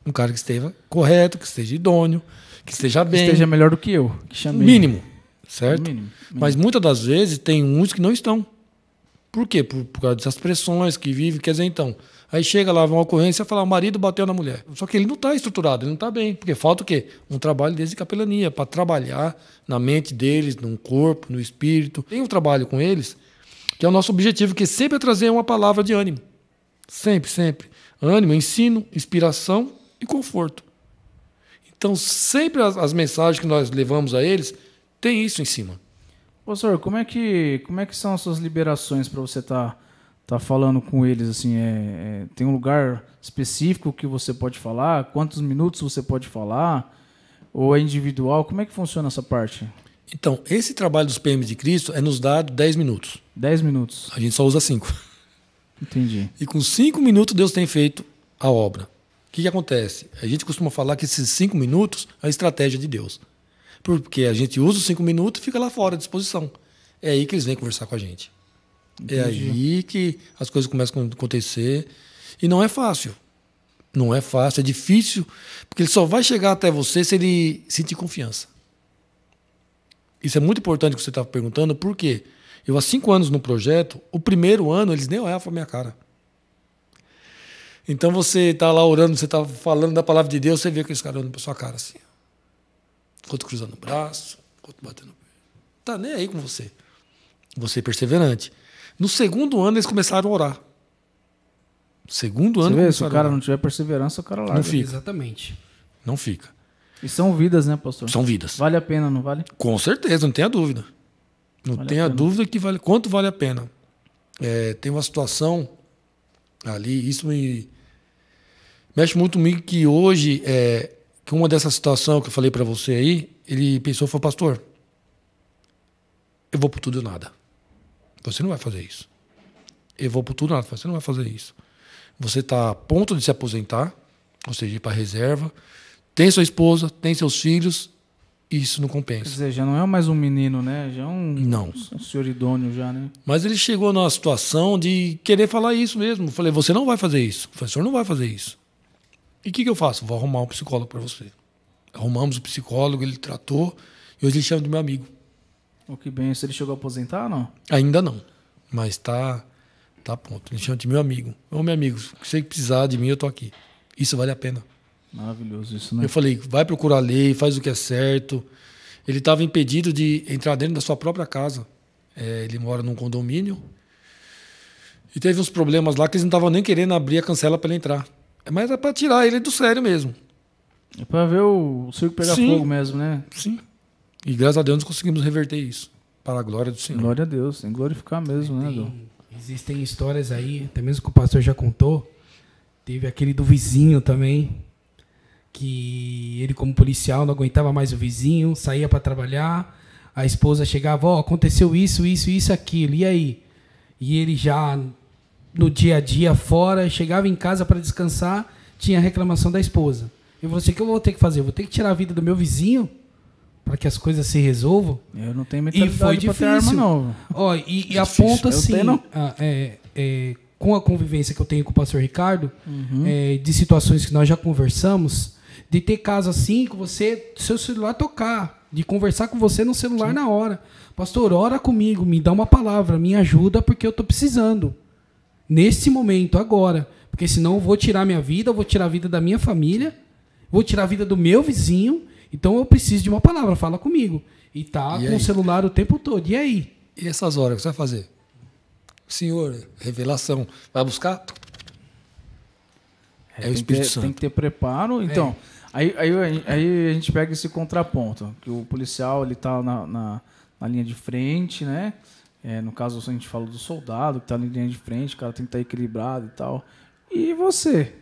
Um cara que esteja correto, que esteja idôneo, que esteja bem. Que esteja melhor do que eu, que chamei. Mínimo, certo? Mínimo. Mas muitas das vezes tem uns que não estão. Por quê? Por causa dessas pressões que vive. Quer dizer, então, aí chega lá, uma ocorrência e fala, o marido bateu na mulher. Só que ele não está estruturado, ele não está bem. Porque falta o quê? Um trabalho desde capelania, para trabalhar na mente deles, no corpo, no espírito. Tem um trabalho com eles, que é o nosso objetivo, que sempre é trazer uma palavra de ânimo. Sempre, sempre. Ânimo, ensino, inspiração e conforto. Então, sempre as mensagens que nós levamos a eles, tem isso em cima. Pastor, como é que são as suas liberações para você tá falando com eles? Assim, tem um lugar específico que você pode falar? Quantos minutos você pode falar? Ou é individual? Como é que funciona essa parte? Então, esse trabalho dos PMs de Cristo é nos dado 10 minutos. 10 minutos. A gente só usa 5. Entendi. E com 5 minutos Deus tem feito a obra. O que acontece? A gente costuma falar que esses 5 minutos é a estratégia de Deus. Porque a gente usa os 5 minutos e fica lá fora à disposição. É aí que eles vêm conversar com a gente. Entendi. É aí que as coisas começam a acontecer. E não é fácil. Não é fácil, é difícil, porque ele só vai chegar até você se ele sentir confiança. Isso é muito importante que você está perguntando, por quê? Eu, há 5 anos no projeto, o primeiro ano eles nem olhavam para a minha cara. Então você está lá orando, você está falando da palavra de Deus, você vê aqueles caras olhando para sua cara assim. Outro cruzando o braço, outro batendo. Tá nem aí com você. Você é perseverante. No segundo ano eles começaram a orar. No segundo ano. Você vê, se o cara não tiver perseverança, o cara larga. Não fica. Exatamente. Não fica. E são vidas, né, pastor? São vidas. Vale a pena, não vale? Com certeza, não tenha dúvida. Não Vale tenha a pena. dúvida que vale. Quanto vale a pena? Tem uma situação ali, isso me mexe muito comigo, que hoje, que uma dessas situações que eu falei para você aí, ele pensou, foi, pastor, eu vou por tudo ou nada. Você não vai fazer isso. Eu vou por tudo ou nada. Você não vai fazer isso. Você está a ponto de se aposentar, ou seja, ir para a reserva, tem sua esposa, tem seus filhos, e isso não Quer compensa. dizer, já não é mais um menino, né? Já é Não. um senhor idôneo já, né? Mas ele chegou numa situação de querer falar isso mesmo. Eu falei, você não vai fazer isso. O professor não vai fazer isso. E o que eu faço? Vou arrumar um psicólogo para você. Arrumamos o psicólogo, ele tratou, e hoje ele chama de meu amigo. O que bem, se ele chegou a aposentar ou não? Ainda não, mas tá a ponto. Ele chama de meu amigo. Ô, meu amigo, se você precisar de mim, eu tô aqui. Isso vale a pena. Maravilhoso isso, né? Eu falei, vai procurar a lei, faz o que é certo. Ele estava impedido de entrar dentro da sua própria casa. Ele mora num condomínio. E teve uns problemas lá que eles não estavam nem querendo abrir a cancela para ele entrar. Mas era para tirar ele do sério mesmo. É para ver o circo pegar Sim. fogo mesmo, né? Sim. E graças a Deus nós conseguimos reverter isso. Para a glória do Senhor. Glória a Deus, tem que glorificar mesmo, né, Dom? Existem histórias aí, até mesmo que o pastor já contou. Teve aquele do vizinho também, que ele, como policial, não aguentava mais o vizinho, saía para trabalhar, a esposa chegava, ó, aconteceu isso, aquilo, e aí? E ele já, no dia a dia, fora, chegava em casa para descansar, tinha a reclamação da esposa. Eu falei assim, o que eu vou ter que fazer? Eu vou ter que tirar a vida do meu vizinho para que as coisas se resolvam? Eu não tenho E mentalidade foi pra ter arma, difícil. não. Ó, e É a difícil. ponto Eu assim, tenho. Com a convivência que eu tenho com o pastor Ricardo, de situações que nós já conversamos, de ter caso assim, que você, seu celular tocar, de conversar com você no celular na hora. Pastor, ora comigo, me dá uma palavra, me ajuda, porque eu estou precisando. Nesse momento, agora. Porque senão eu vou tirar minha vida, eu vou tirar a vida da minha família, vou tirar a vida do meu vizinho, então eu preciso de uma palavra, fala comigo. E tá E com aí? o celular o tempo todo. E aí? E essas horas, o que você vai fazer? Senhor, revelação. Vai buscar? É o Tem que Espírito ter- Santo. Tem que ter preparo. Então, aí a gente pega esse contraponto, que o policial ele tá na linha de frente, né? No caso, a gente fala do soldado que está na linha de frente, o cara tem que estar equilibrado e tal. E você?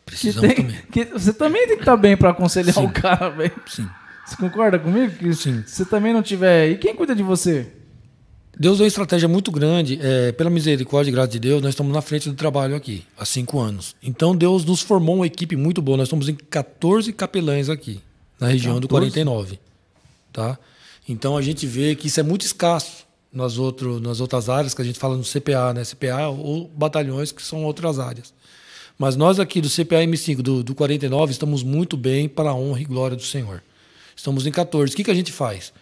Precisamos também. Você também tem que estar bem para aconselhar Sim. o cara, velho. Sim. Você concorda comigo? Que Sim. se você também não tiver... E quem cuida de você? Deus deu uma estratégia muito grande. Pela misericórdia e graça de Deus, nós estamos na frente do trabalho aqui, há 5 anos. Então, Deus nos formou uma equipe muito boa. Nós estamos em 14 capelães aqui, na região do 14? 49. tá? Então a gente vê que isso é muito escasso nas outras áreas que a gente fala no CPA, né? CPA ou batalhões que são outras áreas. Mas nós aqui do CPA M5, do 49, estamos muito bem para a honra e glória do Senhor. Estamos em 14. O que a gente faz?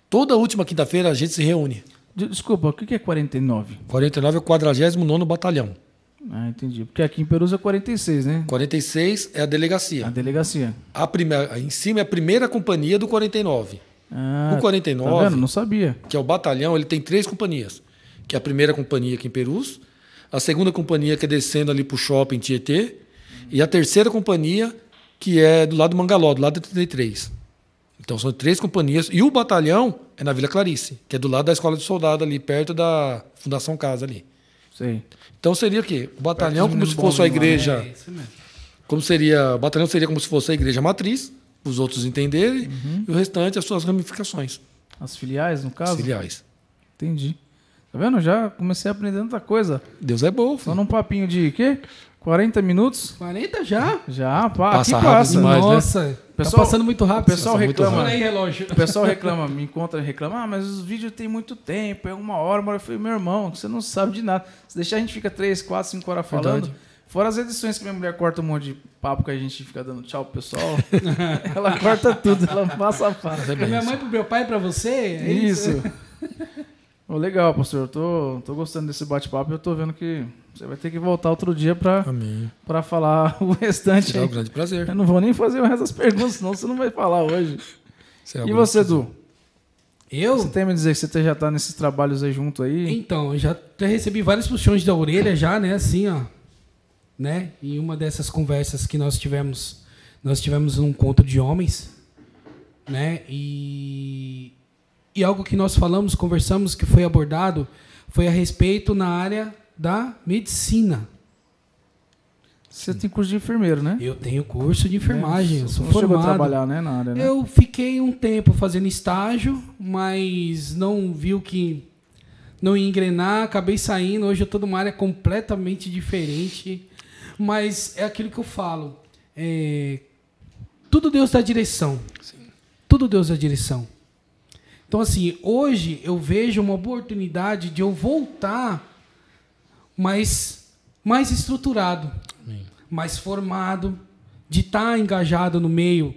Toda última quinta-feira a gente se reúne. Desculpa, o que é 49? 49 é o 49º Batalhão. Ah, entendi. Porque aqui em Perus é 46, né? 46 é a delegacia. A delegacia. Em cima é a primeira companhia do 49. Ah, O 49, tá vendo? Não sabia. que é o batalhão, ele tem 3 companhias. Que é a primeira companhia aqui em Perus, a segunda companhia que é descendo ali para o shopping Tietê, e a terceira companhia que é do lado do Mangaló, do lado da 33. Então são 3 companhias. E o batalhão é na Vila Clarice, que é do lado da Escola de Soldado ali, perto da Fundação Casa ali. Sei. Então seria o quê? O batalhão como se fosse a igreja... É isso mesmo. O batalhão seria como se fosse a igreja matriz, os outros entenderem, e o restante as suas ramificações. As filiais, no caso? As filiais. Entendi. Tá vendo? Já comecei a aprender tanta coisa. Deus é bom, Só filho. num papinho de quê? 40 minutos? 40 já? Já, pá, Passa aqui rápido passa. demais, né? Nossa, Pessoal- tá passando muito rápido. O pessoal Passa muito reclama. Olha aí, relógio. O pessoal reclama, me encontra e reclama, mas os vídeos tem muito tempo, é 1 hora, eu falei, meu irmão, você não sabe de nada. Se deixar a gente fica 3, 4, 5 horas falando. Verdade. Fora as edições que minha mulher corta um monte de papo que a gente fica dando tchau pro pessoal. Ela corta tudo, ela passa a passa. É Pra minha mãe, pro meu pai, pra você? É Isso. Ô, legal, pastor. Eu tô gostando desse bate-papo e eu tô vendo que você vai ter que voltar outro dia Amém. pra falar o restante. Será um Aí. grande prazer. Eu não vou nem fazer o resto das perguntas, senão você não vai falar hoje. Será um E grande você, prazer. Edu? Eu? Você tem a me dizer que você já tá nesses trabalhos aí junto aí? Então, eu já até recebi vários puxões da orelha já, né? Assim, ó. Né? E uma dessas conversas que nós tivemos um encontro de homens, né? E algo que nós falamos, conversamos, que foi abordado, foi a respeito na área da medicina. Você tem curso de enfermeiro, né? Eu tenho curso de enfermagem, eu sou Não chegou a formado. trabalhar, né, na área, né? Eu fiquei um tempo fazendo estágio, mas não viu que não ia engrenar, acabei saindo. Hoje eu estou numa área completamente diferente, mas é aquilo que eu falo. Tudo Deus dá direção. Tudo Deus dá direção. Então, assim, hoje eu vejo uma oportunidade de eu voltar mais estruturado, mais formado, de estar engajado no meio,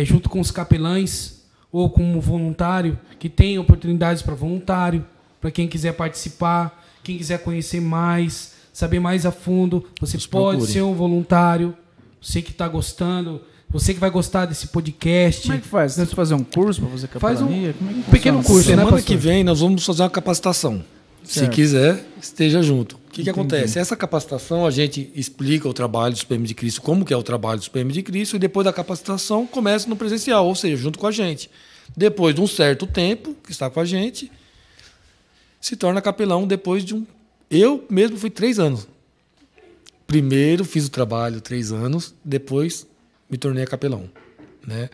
junto com os capelães ou como voluntário, que tem oportunidades para voluntário, para quem quiser participar, quem quiser conhecer mais, saber mais a fundo. Você pode ser um voluntário, você que está gostando, você que vai gostar desse podcast. Como é que faz? Você tem que fazer um curso para fazer Faz capelania? Como é que pequeno funciona? curso, né, Semana pastor? que vem nós vamos fazer uma capacitação. Se Certo. quiser, esteja junto. O que Entendi. acontece? Essa capacitação, a gente explica o trabalho dos PM de Cristo, como que é o trabalho dos PM de Cristo, e depois da capacitação começa no presencial, ou seja, junto com a gente. Depois de um certo tempo que está com a gente, se torna capelão depois de um... Eu mesmo fui 3 anos. Primeiro fiz o trabalho 3 anos, depois me tornei capelão, né?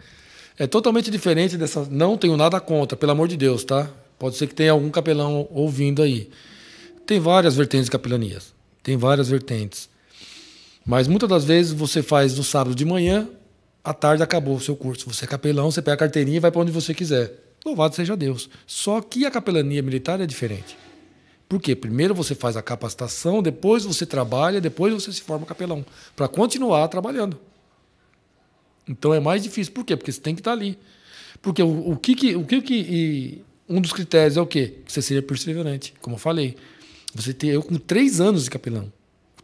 É totalmente diferente dessa... Não tenho nada contra, pelo amor de Deus, tá? Pode ser que tenha algum capelão ouvindo aí. Tem várias vertentes de capelanias. Tem várias vertentes. Mas muitas das vezes você faz no sábado de manhã, à tarde acabou o seu curso. Você é capelão, você pega a carteirinha e vai para onde você quiser. Louvado seja Deus. Só que a capelania militar é diferente. Por quê? Primeiro você faz a capacitação, depois você trabalha, depois você se forma capelão. Para continuar trabalhando. Então é mais difícil. Por quê? Porque você tem que estar ali. Porque um dos critérios é o quê? Que você seja perseverante, como eu falei. Eu com 3 anos de capelão,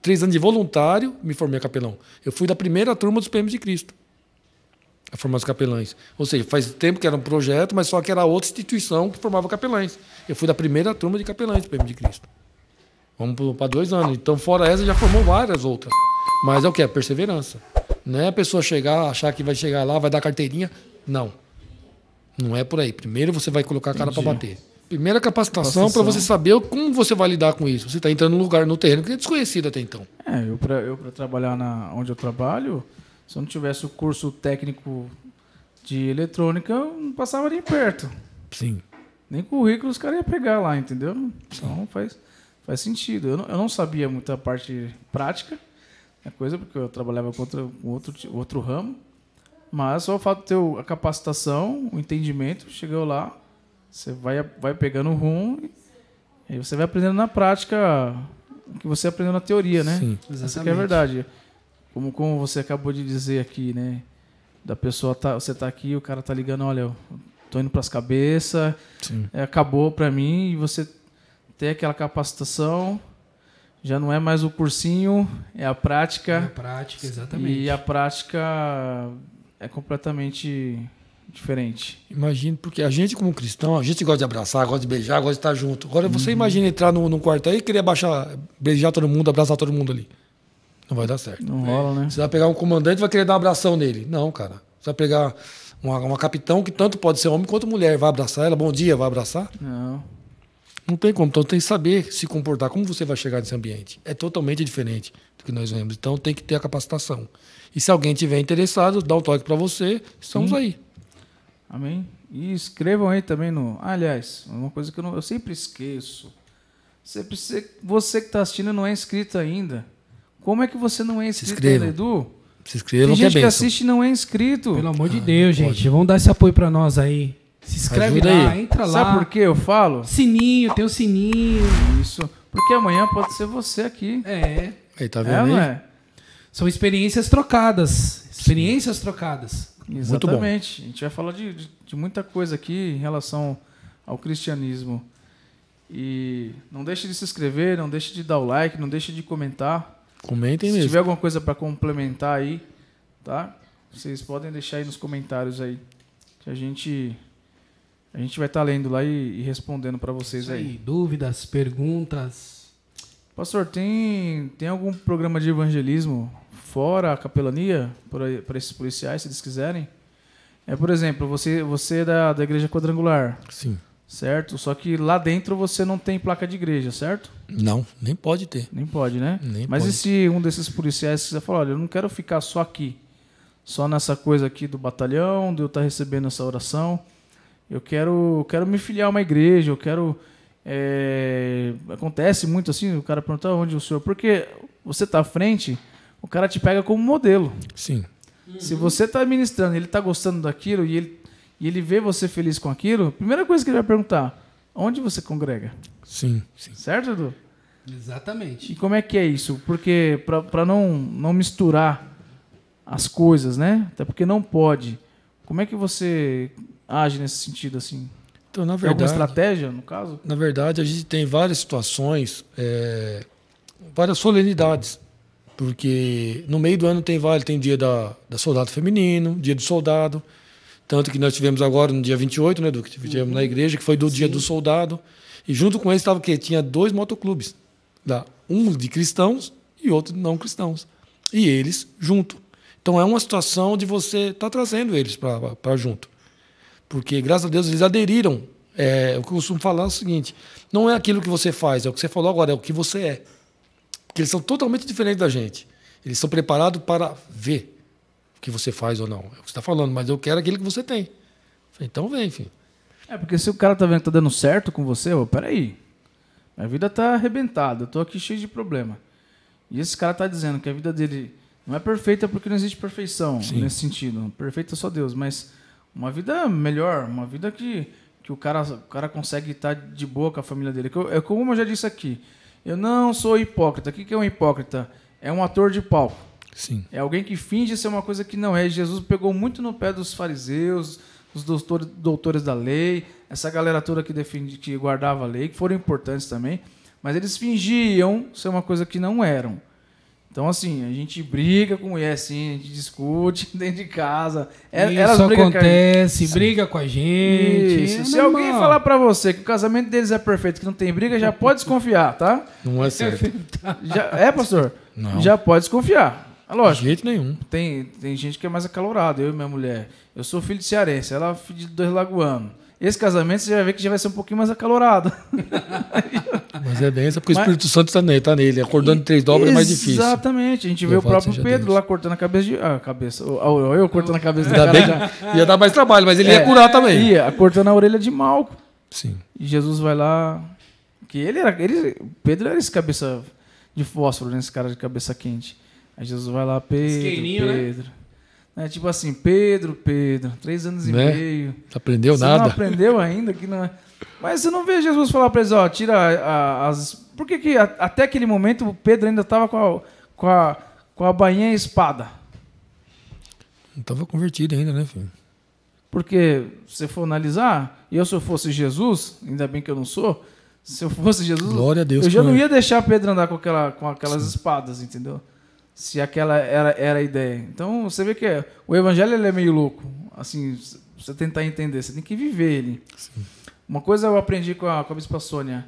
3 anos de voluntário, me formei capelão. Eu fui da primeira turma dos PM de Cristo, a formar os capelães. Ou seja, faz tempo que era um projeto, mas só que era outra instituição que formava capelães. Eu fui da primeira turma de capelães do PM de Cristo. Vamos para 2 anos. Então, fora essa, já formou várias outras. Mas é o quê? A perseverança. Não é a pessoa chegar, achar que vai chegar lá, vai dar carteirinha. Não. Não é por aí. Primeiro você vai colocar a cara para bater. Primeira capacitação para você saber como você vai lidar com isso. Você está entrando num lugar, no terreno que é desconhecido até então. Eu para trabalhar onde eu trabalho, se eu não tivesse o curso técnico de eletrônica, eu não passava nem perto. Sim. Nem currículo os caras iam pegar lá, entendeu? Então faz sentido. Eu não sabia muita parte prática, coisa, porque eu trabalhava com outro ramo. Mas só o fato de ter a capacitação, o entendimento, chegou lá, você vai pegando o rumo e aí você vai aprendendo na prática o que você aprendeu na teoria, né? Sim, essa que é a verdade. Como você acabou de dizer aqui, né? Da pessoa, você tá aqui, o cara tá ligando, olha, eu tô indo pras cabeças, acabou pra mim, e você ter aquela capacitação, já não é mais o cursinho, é a prática. É a prática, exatamente. E a prática é completamente diferente. Imagino, porque a gente como cristão, a gente gosta de abraçar, gosta de beijar, gosta de estar junto. Agora você imagina entrar num quarto aí e querer beijar todo mundo, abraçar todo mundo ali. Não vai dar certo. Não rola, né? Você vai pegar um comandante e vai querer dar um abração nele. Não, cara. Você vai pegar uma capitão que tanto pode ser homem quanto mulher. Vai abraçar ela, bom dia, vai abraçar? Não. Não tem como. Então tem que saber se comportar. Como você vai chegar nesse ambiente? É totalmente diferente do que nós vemos. Então tem que ter a capacitação. E se alguém tiver interessado, dá um toque para você. Estamos aí. Amém. E escrevam aí também no... aliás, uma coisa que eu sempre esqueço. Você que está assistindo não é inscrito ainda. Como é que você não é inscrito ainda, Edu? Se inscreva, Tem que é gente que bênção. assiste e não é inscrito. Pelo amor de Deus, gente. Vamos dar esse apoio pra nós aí. Se inscreve Ajuda lá, aí. entra lá. Sabe por que eu falo? Sininho, tem o sininho. Isso. Porque amanhã pode ser você aqui. É. Aí, tá É, vendo não aí? é? São experiências trocadas. Experiências trocadas. Exatamente. A gente vai falar de muita coisa aqui em relação ao cristianismo. E não deixe de se inscrever, não deixe de dar o like, não deixe de comentar. Comentem Se mesmo. tiver alguma coisa para complementar aí, tá? Vocês podem deixar aí nos comentários aí. Que a gente vai estar lendo lá e respondendo para vocês Isso aí. aí. Dúvidas, perguntas. Pastor, tem algum programa de evangelismo fora a capelania para esses policiais, se eles quiserem? Por exemplo, você é da igreja quadrangular, Sim. certo? Só que lá dentro você não tem placa de igreja, certo? Não, nem pode ter. Nem pode, né? Nem Mas pode. e se um desses policiais quiser falar, olha, eu não quero ficar só aqui, só nessa coisa aqui do batalhão, de eu estar recebendo essa oração, eu quero me filiar a uma igreja, eu quero... acontece muito assim, o cara pergunta onde o senhor... Porque você está à frente, o cara te pega como modelo. Sim. Se você está ministrando, ele está gostando daquilo e ele vê você feliz com aquilo, a primeira coisa que ele vai perguntar, onde você congrega? Sim. Certo, Edu? Exatamente. E como é que é isso? Porque para não misturar as coisas, né? Até porque não pode. Como é que você age nesse sentido assim? Então, na Tem alguma verdade, estratégia, no caso? na verdade, a gente tem várias situações, várias solenidades. Porque no meio do ano tem dia da soldado feminino, dia do soldado. Tanto que nós tivemos agora no dia 28, né, que tivemos na igreja, que foi do dia do soldado. E junto com eles estava o quê? Tinha 2 motoclubes. Um de cristãos e outro de não cristãos. E eles junto. Então é uma situação de você estar trazendo eles para junto. Porque, graças a Deus, eles aderiram. O que eu costumo falar é o seguinte: não é aquilo que você faz, é o que você falou agora, é o que você é. Porque eles são totalmente diferentes da gente. Eles são preparados para ver o que você faz ou não. É o que você está falando, mas eu quero aquilo que você tem. Então vem, filho. Porque se o cara tá vendo que tá dando certo com você, peraí. Minha vida tá arrebentada, eu tô aqui cheio de problema. E esse cara tá dizendo que a vida dele não é perfeita porque não existe perfeição. Sim. Nesse sentido. Perfeita é só Deus, mas uma vida melhor, uma vida que o cara consegue estar de boa com a família dele. É como eu já disse aqui, eu não sou hipócrita. O que é um hipócrita? É um ator de palco. Sim. É alguém que finge ser uma coisa que não é. Jesus pegou muito no pé dos fariseus, dos doutores da lei, essa galera toda que guardava a lei, que foram importantes também, mas eles fingiam ser uma coisa que não eram. Então, assim, a gente briga com mulher, assim, a gente discute dentro de casa. Isso acontece, briga com a gente. Isso. Se alguém falar pra você que o casamento deles é perfeito, que não tem briga, já pode desconfiar, tá? Não é certo. Pastor? Não. Já pode desconfiar. Lógico. De jeito nenhum. Tem gente que é mais acalorada, eu e minha mulher. Eu sou filho de cearense, ela é filho de 2 lagoanos. Esse casamento você vai ver que já vai ser um pouquinho mais acalorado. Mas é bem, porque o Espírito Santo está nele. Acordando de 3 dobras é mais difícil. Exatamente. A gente vê o próprio Pedro lá cortando a cabeça eu cortando a cabeça do cara. Ia dar mais trabalho, mas ele ia curar também. Ia, cortando a orelha de Malco. Sim. E Jesus vai lá. Pedro era esse cabeça de fósforo, né? Esse cara de cabeça quente. Aí Jesus vai lá, Pedro. Né? Né? Tipo assim, Pedro, 3 anos e meio. Não aprendeu você nada. Não aprendeu ainda, que não é. Mas você não vê Jesus falar para eles, ó, tira as... Por que até aquele momento o Pedro ainda estava com a bainha e a espada? Não estava convertido ainda, né, filho? Porque, se você for analisar, se eu fosse Jesus, ainda bem que eu não sou, se eu fosse Jesus, glória a Deus, eu já não ia deixar Pedro andar com aquelas espadas, entendeu? Se aquela era a ideia. Então, você vê que o evangelho ele é meio louco. Assim, você tentar entender, você tem que viver ele. Sim. Uma coisa eu aprendi com a Bispa Sônia,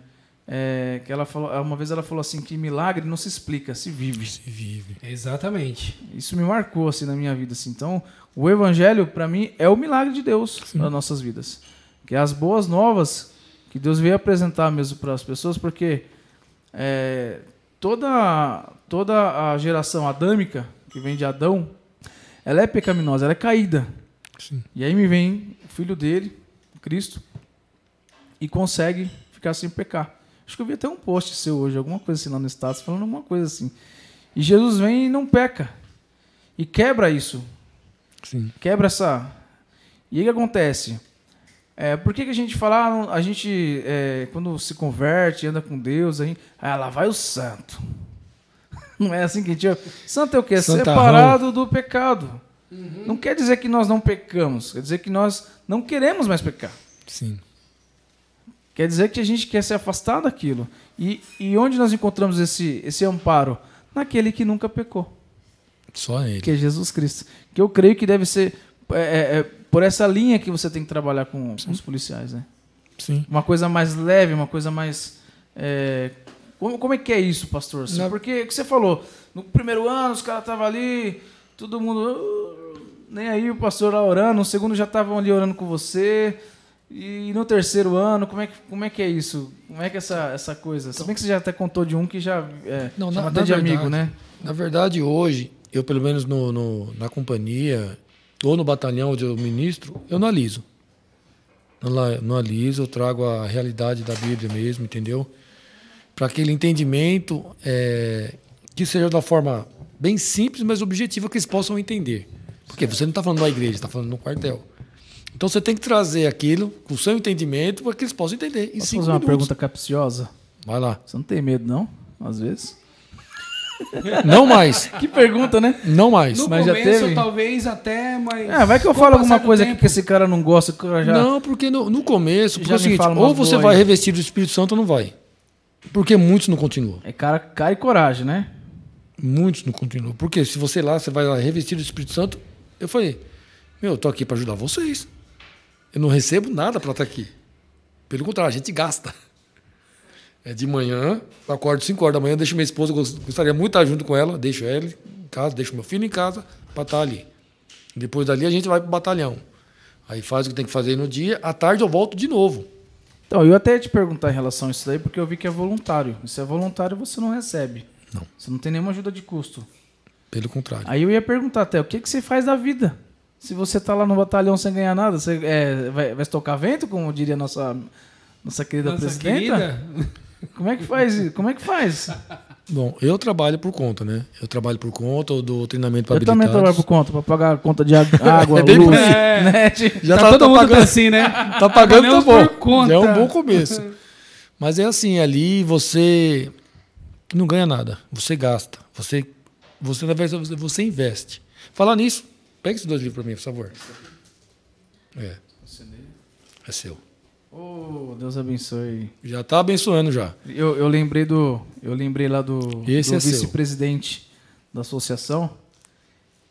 que ela falou, uma vez ela falou assim, que milagre não se explica, se vive. Se vive. Exatamente. Isso me marcou assim, na minha vida. Assim. Então, o evangelho, para mim, é o milagre de Deus nas nossas vidas. Que é as boas novas que Deus veio apresentar mesmo para as pessoas, porque toda a geração adâmica, que vem de Adão, ela é pecaminosa, ela é caída. Sim. E aí me vem o filho dele, Cristo, e consegue ficar sem pecar. Acho que eu vi até um post seu hoje, alguma coisa assim lá no status, falando alguma coisa assim. E Jesus vem e não peca. E quebra isso. Sim. Quebra essa... E aí o que acontece? Por que a gente fala, a gente, quando se converte, anda com Deus, lá vai o santo. Não é assim que a gente... Santo é o quê? Santarrão. Separado do pecado. Uhum. Não quer dizer que nós não pecamos, quer dizer que nós não queremos mais pecar. Sim. Quer dizer que a gente quer se afastar daquilo. E onde nós encontramos esse amparo? Naquele que nunca pecou. Só ele. Que é Jesus Cristo. Que eu creio que deve ser por essa linha que você tem que trabalhar com os policiais. Né? Sim. Uma coisa mais leve, uma coisa mais... Como é que é isso, pastor? Porque o que você falou, no primeiro ano os caras estavam ali, todo mundo... nem aí o pastor lá orando, no segundo já estavam ali orando com você... E no terceiro ano, como é que é isso? Como é que é essa coisa? Se bem que você já até contou de um que já chama até de amigo, né? Na verdade, hoje, eu pelo menos na companhia, ou no batalhão onde eu ministro, eu não aliso. Não aliso, eu trago a realidade da Bíblia mesmo, entendeu? Para aquele entendimento que seja da forma bem simples, mas objetiva, que eles possam entender. Porque você não está falando na igreja, está falando no quartel. Então você tem que trazer aquilo com o seu entendimento para que eles possam entender. Posso fazer uma pergunta capciosa? Vai lá. Você não tem medo, não? Às vezes? Não mais. Que pergunta, né? Não mais. No mas começo, já teve? talvez até, mas... vai que eu falo alguma coisa aqui que esse cara não gosta. Que eu já... Não, porque no começo, porque é o seguinte, fala ou você vai aí. revestir do Espírito Santo ou não vai. Porque muitos não continuam. É cara e coragem, né? Muitos não continuam. Porque se você vai lá revestir do Espírito Santo, eu falei, eu tô aqui para ajudar vocês. Eu não recebo nada para estar aqui. Pelo contrário, a gente gasta. De manhã, eu acordo 5 horas da manhã, deixo minha esposa, gostaria muito de estar junto com ela, deixo ela em casa, deixo meu filho em casa para estar ali. Depois dali a gente vai para o batalhão. Aí faz o que tem que fazer no dia, à tarde eu volto de novo. Então, eu até ia te perguntar em relação a isso daí, porque eu vi que é voluntário. Se é voluntário, você não recebe. Não. Você não tem nenhuma ajuda de custo. Pelo contrário. Aí eu ia perguntar até, o que você faz da vida? Se você está lá no batalhão sem ganhar nada, você vai tocar vento, como diria nossa querida presidenta? Querida? Como é que faz isso? Como é que faz? Bom, eu trabalho por conta, né? Eu trabalho por conta, eu dou treinamento para Eu habilitados. também trabalho por conta, para pagar a conta de água, É bem luz, por aí. net. Já Tá todo mundo pagando, assim, né? tá pagando, tá Trabalhamos bom. por conta. Já é um bom começo. Mas é assim, ali você não ganha nada, você gasta, você na verdade você investe. Falar nisso, pega esses 2 livros para mim, por favor. É seu. Oh, Deus abençoe. Já está abençoando já. Eu lembrei lá do Esse é seu. vice-presidente da associação.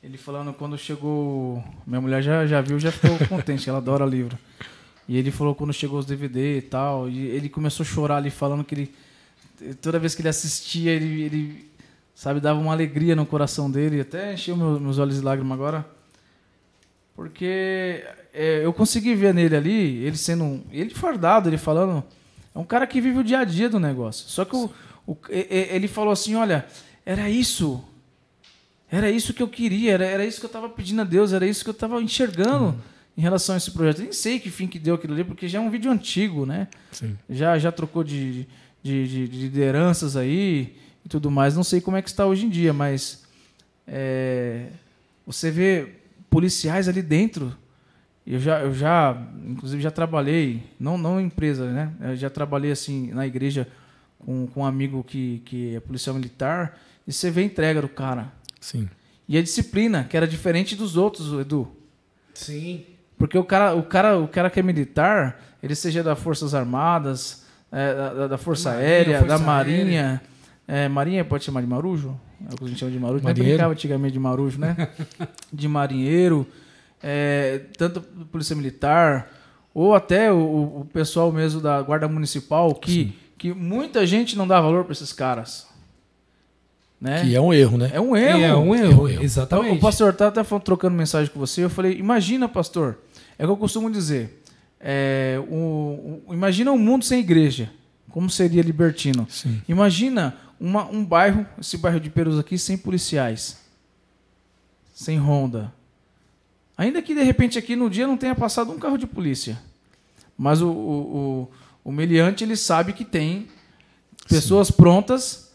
Ele falando quando chegou, minha mulher já viu, já ficou contente, ela adora livro. E ele falou quando chegou os DVD e tal, e ele começou a chorar ali falando que ele toda vez que ele assistia, ele sabe, dava uma alegria no coração dele, até encheu meus olhos de lágrimas agora. Porque eu consegui ver nele ali, ele fardado, ele falando, é um cara que vive o dia a dia do negócio. Só que ele falou assim, olha, era isso que eu queria, era isso que eu estava pedindo a Deus, era isso que eu estava enxergando em relação a esse projeto. Eu nem sei que fim que deu aquilo ali, porque já é um vídeo antigo, né? Sim. Já trocou de lideranças aí e tudo mais. Não sei como é que está hoje em dia, mas você vê policiais ali dentro. Inclusive, já trabalhei, não em empresa, né? Eu já trabalhei assim na igreja com um amigo que é policial militar, e você vê a entrega do cara. Sim. E a disciplina, que era diferente dos outros, Edu. Sim. Porque o cara que é militar, ele seja das Forças Armadas, da Força Aérea, da Marinha. Marinha pode chamar de marujo? É o que a gente chama de marujo. Nem brincava antigamente de marujo, né? De marinheiro, tanto polícia militar, ou até o pessoal mesmo da Guarda Municipal, que muita gente não dá valor para esses caras. Né? Que é um erro, né? É um erro. É um erro, exatamente. O pastor estava até trocando mensagem com você, eu falei, imagina, pastor, é o que eu costumo dizer, imagina um mundo sem igreja, como seria Libertino. Sim. Imagina um bairro, esse bairro de Perus aqui, sem policiais, sem ronda. Ainda que, de repente, aqui no dia não tenha passado um carro de polícia, mas o meliante, ele sabe que tem pessoas prontas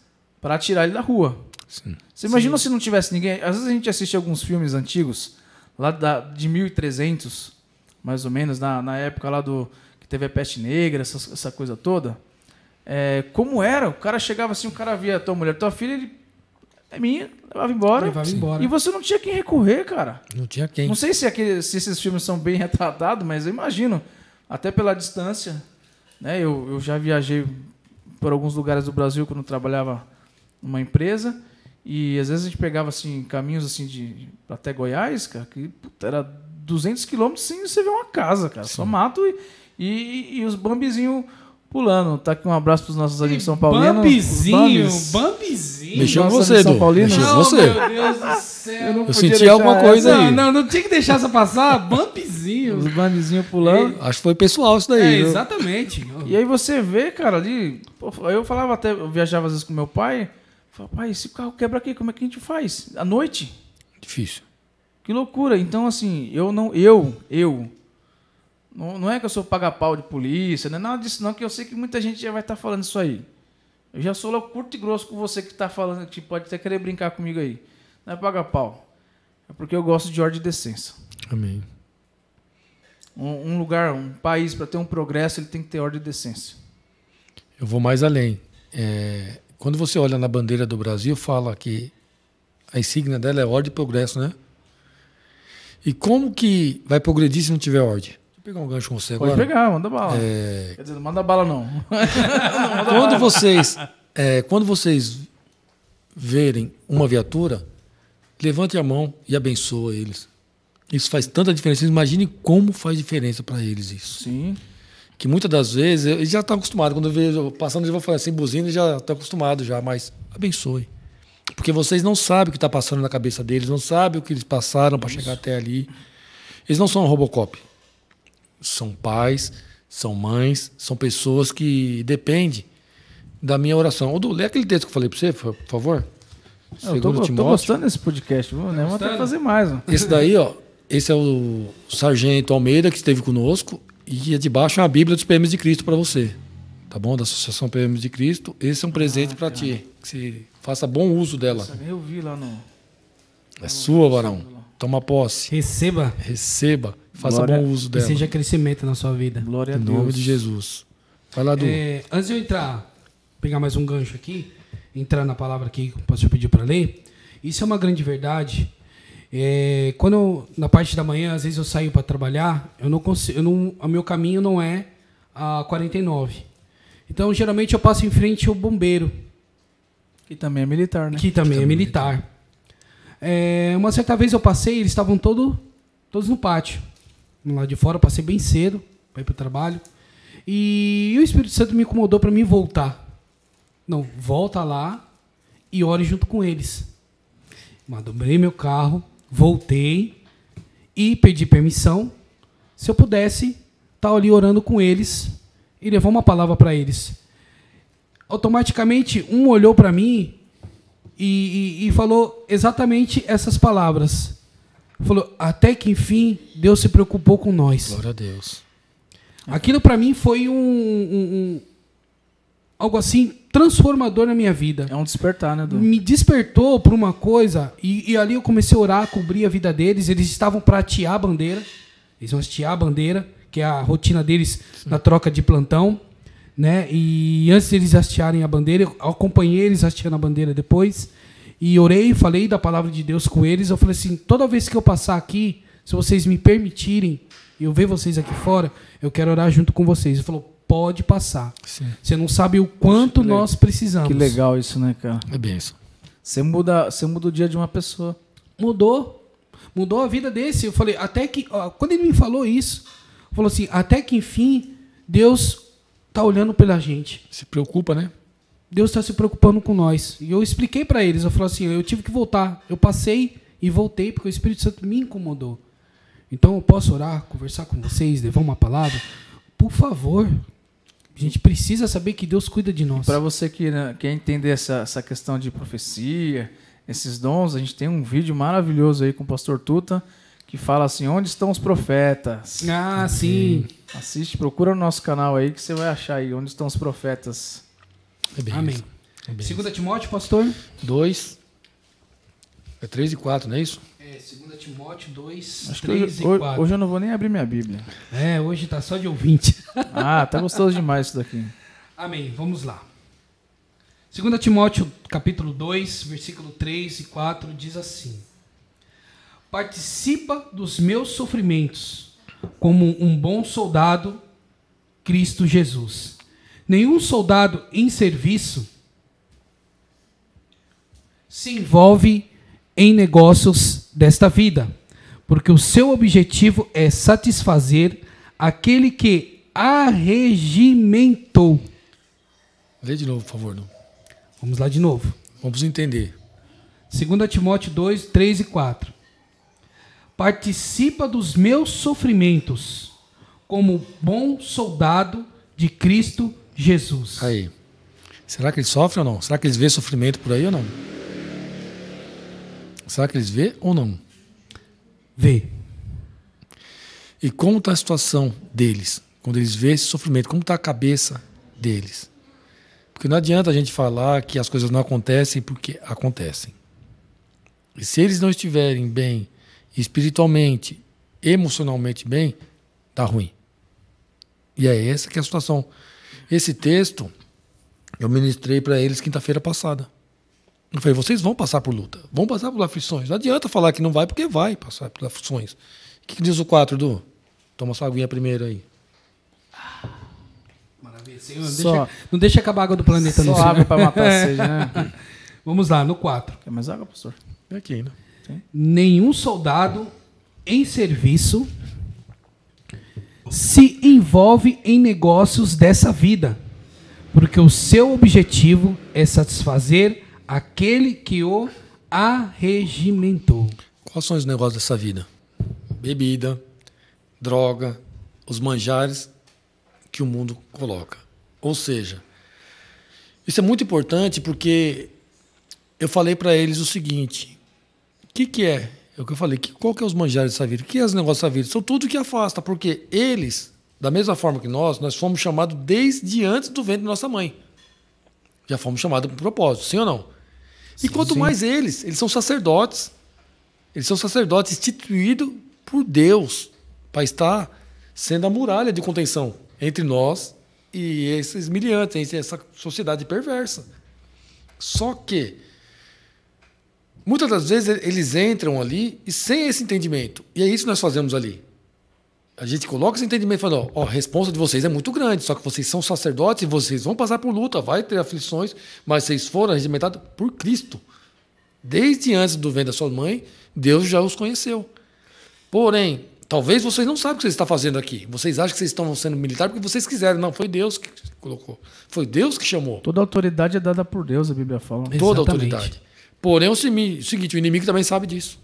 para tirar ele da rua. Sim. Você imagina se não tivesse ninguém? Às vezes a gente assiste alguns filmes antigos, lá de 1300, mais ou menos, na época lá que teve a peste negra, essa coisa toda. Como era? O cara chegava assim, o cara via tua mulher, tua filha, ele é minha, levava embora. E você não tinha quem recorrer, cara. Não tinha quem. Não sei se esses filmes são bem retratados, mas eu imagino, até pela distância, né? Eu já viajei por alguns lugares do Brasil quando eu trabalhava numa empresa, e às vezes a gente pegava assim, caminhos assim até Goiás, cara, que era 200 quilômetros sem você ver uma casa, cara. Sim. Só mato e os bambizinhos pulando. Tá aqui um abraço pros nossos amigos são paulinos. Bambizinho. Mexeu com você, Edu. Mexeu com você. Meu Deus do céu. Eu senti alguma coisa aí. Não tinha que deixar essa passar. Bambizinho. Os bambizinhos pulando. Acho que foi pessoal isso daí. Exatamente. E aí você vê, cara, ali... Eu falava até... Eu viajava às vezes com meu pai... Falei, pai, se o carro quebra aqui, como é que a gente faz? À noite? Difícil. Que loucura. Então, assim, não é que eu sou paga-pau de polícia, não é nada disso não, que eu sei que muita gente já vai estar falando isso aí. Eu já sou lá curto e grosso com você que está falando, que pode até querer brincar comigo aí. Não é paga-pau. É porque eu gosto de ordem e decência. Amém. Um lugar, um país, para ter um progresso, ele tem que ter ordem e decência. Eu vou mais além. Quando você olha na bandeira do Brasil, fala que a insígnia dela é ordem e progresso, né? E como que vai progredir se não tiver ordem? Deixa eu pegar um gancho com você agora. Pode pegar, manda bala. Quer dizer, não manda bala não. Quando vocês verem uma viatura, levante a mão e abençoe eles. Isso faz tanta diferença. Imagine como faz diferença para eles isso. Sim. Que muitas das vezes, eles já estão acostumados. Quando eu vejo passando, eles vão falar assim, buzina, eles já estão acostumados já, mas abençoe. Porque vocês não sabem o que está passando na cabeça deles, não sabem o que eles passaram para chegar até ali. Eles não são Robocop. São pais, são mães, são pessoas que dependem da minha oração. Odu, lê aquele texto que eu falei para você, por favor. Eu tô gostando desse podcast, né? Vamos até fazer mais. Esse daí, esse é o Sargento Almeida, que esteve conosco. E de baixo é uma Bíblia dos PMs de Cristo para você, tá bom? Da Associação PMs de Cristo. Esse é um presente para ti, que você faça bom uso dela. Eu vi lá no... É sua, varão. Toma posse. Receba. Faça bom uso dela. E seja crescimento na sua vida. Glória a Deus. Em nome de Jesus. Vai lá, Du. Antes de eu pegar mais um gancho aqui, entrar na palavra aqui que o pastor pediu para ler, isso é uma grande verdade. Na parte da manhã, às vezes eu saio para trabalhar, o meu caminho não é a 49. Então, geralmente eu passo em frente ao bombeiro. Que também é militar, né? Que também é militar. Uma certa vez eu passei, eles estavam todos no pátio. Lá de fora, eu passei bem cedo para ir para o trabalho. E o Espírito Santo me incomodou para mim voltar. Não, volta lá e ore junto com eles. Dobrei meu carro, voltei e pedi permissão se eu pudesse estar ali orando com eles e levar uma palavra para eles. Automaticamente, um olhou para mim e falou exatamente essas palavras. Falou, até que enfim, Deus se preocupou com nós. Glória a Deus. Aquilo para mim foi algo assim transformador na minha vida. É um despertar, né, Du? Me despertou para uma coisa e ali eu comecei a orar, cobrir a vida deles. Eles estavam para hastear a bandeira. Eles vão hastear a bandeira, que é a rotina deles na troca de plantão, né? E antes deles hastearem a bandeira, eu acompanhei eles hasteando a bandeira depois. E orei, falei da palavra de Deus com eles. Eu falei assim, toda vez que eu passar aqui, se vocês me permitirem, eu ver vocês aqui fora, eu quero orar junto com vocês. Ele falou, pode passar. Sim. Você não sabe o quanto nós precisamos. Que legal isso, né, cara? É bem isso. Você muda o dia de uma pessoa. Mudou a vida desse. Eu falei, até que... Ó, quando ele me falou isso, falou assim, até que enfim, Deus está olhando pela gente. Se preocupa, né? Deus está se preocupando com nós. E eu expliquei para eles, eu falei assim, eu tive que voltar. Eu passei e voltei porque o Espírito Santo me incomodou. Então eu posso orar, conversar com vocês, levar uma palavra? Por favor. A gente precisa saber que Deus cuida de nós. Para você que, né, quer entender essa questão de profecia, esses dons, a gente tem um vídeo maravilhoso aí com o pastor Tuta, que fala assim, onde estão os profetas? Ah, sim. Assiste, procura no nosso canal aí que você vai achar aí, onde estão os profetas. É bem Amém. isso. É bem 2 Timóteo, pastor? 2. É 3 e 4, não é isso? É, 2 Timóteo 2, Acho que 3 e hoje, 4. hoje eu não vou nem abrir minha Bíblia. É, hoje tá só de ouvinte. Ah, tá gostoso demais isso daqui. Amém. Vamos lá. 2 Timóteo, capítulo 2, versículo 3 e 4, diz assim: participa dos meus sofrimentos, como um bom soldado, Cristo Jesus. Nenhum soldado em serviço se envolve em negócios desta vida, porque o seu objetivo é satisfazer aquele que arregimentou. Lê de novo, por favor. Não. Vamos lá de novo. Vamos entender. 2 Timóteo 2, 3 e 4. Participa dos meus sofrimentos, como bom soldado de Cristo Jesus. Aí. Será que eles sofrem ou não? Será que eles vê sofrimento por aí ou não? Será que eles vê ou não? Vê. E como está a situação deles? Quando eles vê esse sofrimento, como está a cabeça deles? Porque não adianta a gente falar que as coisas não acontecem porque acontecem. E se eles não estiverem bem espiritualmente, emocionalmente bem, tá ruim. E é essa que é a situação. Esse texto eu ministrei para eles quinta-feira passada. Eu falei, vocês vão passar por luta, vão passar por aflições. Não adianta falar que não vai, porque vai passar por aflições. O que diz o 4, Du? Toma sua aguinha primeiro aí. Maravilha. Senhor, não deixa acabar a água do planeta. Só água para matar a sede, né? Vamos lá, no 4. Quer mais água, pastor? É aqui ainda. Nenhum soldado em serviço se envolve em negócios dessa vida, porque o seu objetivo é satisfazer aquele que o arregimentou. Quais são os negócios dessa vida? Bebida, droga, os manjares que o mundo coloca. Ou seja, isso é muito importante porque eu falei para eles o seguinte: o que é? É o que eu falei. Qual que é os manjares dessa vida? O que é os negócios dessa vida? São tudo que afasta, porque eles, da mesma forma que nós fomos chamados desde antes do ventre da nossa mãe. Já fomos chamados por propósito, sim ou não? E quanto mais eles são sacerdotes. Eles são sacerdotes instituídos por Deus para estar sendo a muralha de contenção entre nós e esses miliantes, entre essa sociedade perversa. Só que muitas das vezes eles entram ali e sem esse entendimento. E é isso que nós fazemos ali. A gente coloca esse entendimento e fala, ó, a responsa de vocês é muito grande, só que vocês são sacerdotes e vocês vão passar por luta, vai ter aflições, mas vocês foram regimentados por Cristo. Desde antes do ventre da sua mãe, Deus já os conheceu. Porém, talvez vocês não sabem o que vocês estão fazendo aqui. Vocês acham que vocês estão sendo militar porque vocês quiseram. Não, foi Deus que colocou. Foi Deus que chamou. Toda autoridade é dada por Deus, a Bíblia fala. Toda Exatamente. autoridade. Porém, é o seguinte, o inimigo também sabe disso.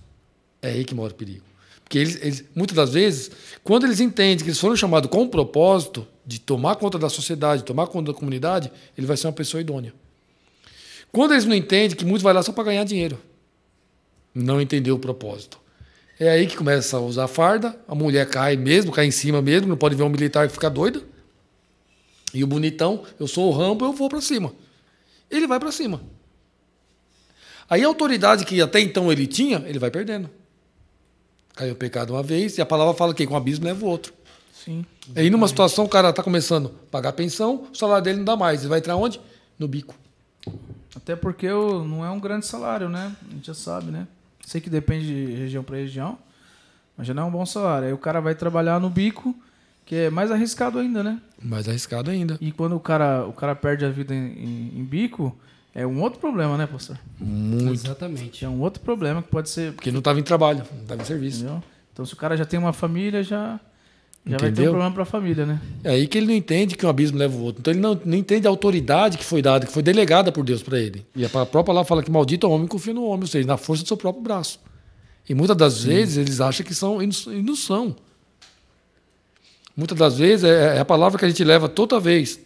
É aí que mora o perigo. Porque eles, muitas das vezes, quando eles entendem que eles foram chamados com o propósito de tomar conta da sociedade, tomar conta da comunidade, ele vai ser uma pessoa idônea. Quando eles não entendem que muitos vai lá só para ganhar dinheiro, não entendeu o propósito. É aí que começa a usar a farda, a mulher cai em cima mesmo, não pode ver um militar que fica doido. E o bonitão, eu sou o Rambo, eu vou para cima. ele vai para cima. Aí a autoridade que até então ele tinha, ele vai perdendo. Caiu o pecado uma vez, e a palavra fala que com o abismo leva o outro. Sim. Aí numa situação o cara está começando a pagar pensão, o salário dele não dá mais. Ele vai entrar onde? No bico. Até porque não é um grande salário, né? A gente já sabe, né? Sei que depende de região para região, mas já não é um bom salário. Aí o cara vai trabalhar no bico, que é mais arriscado ainda, né? Mais arriscado ainda. E quando o cara perde a vida em bico, é um outro problema, né, pastor? Muito. Exatamente. É um outro problema que pode ser... Porque não estava em trabalho, não estava em serviço. Entendeu? Então, se o cara já tem uma família, já vai ter um Entendeu? problema para a família, né? É aí que ele não entende que um abismo leva o outro. Então ele não entende a autoridade que foi dada, que foi delegada por Deus para ele. E a própria palavra fala que maldito é o homem que confia no homem, ou seja, na força do seu próprio braço. E muitas das vezes eles acham que são e não são. Muitas das vezes é a palavra que a gente leva toda vez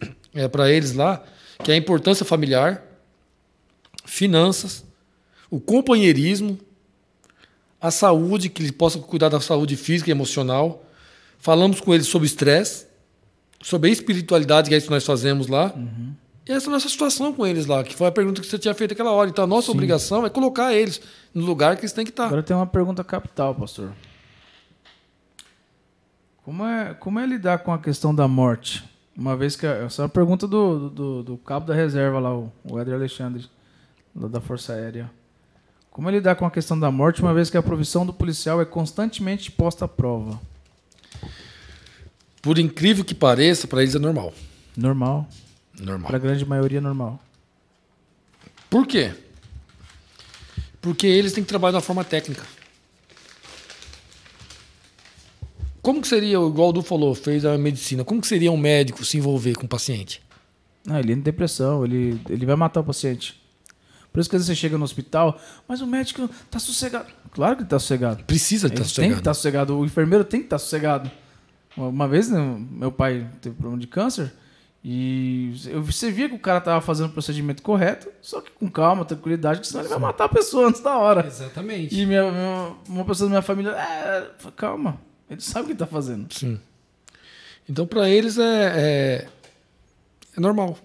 para eles lá, que é a importância familiar, finanças, o companheirismo, a saúde, que eles possam cuidar da saúde física e emocional. Falamos com eles sobre estresse, sobre a espiritualidade, que é isso que nós fazemos lá. E essa é a nossa situação com eles lá, que foi a pergunta que você tinha feito aquela hora. Então a nossa obrigação é colocar eles no lugar que eles têm que estar. Agora tem uma pergunta capital, pastor. Como é lidar com a questão da morte? Uma vez que... Essa é uma pergunta do cabo da reserva lá, o Éder Alexandre, da Força Aérea. Como é lidar com a questão da morte, uma vez que a profissão do policial é constantemente posta à prova? Por incrível que pareça, para eles é normal. Normal. Normal. Para a grande maioria, normal. Por quê? Porque eles têm que trabalhar de uma forma técnica. Como que seria, igual o Du falou, fez a medicina, como que seria um médico se envolver com o paciente? Não, ele entra em depressão, ele vai matar o paciente. Por isso que às vezes você chega no hospital, mas o médico está sossegado. Claro que ele está sossegado. Precisa de Ele estar tem que sossegado. estar sossegado. O enfermeiro tem que estar sossegado. Uma vez, né, meu pai teve problema de câncer e você via que o cara estava fazendo o procedimento correto, só que com calma, tranquilidade, porque senão ele vai matar a pessoa antes da hora. Exatamente. E uma pessoa da minha família, calma, ele sabe o que está fazendo. Sim. Então, para eles é normal.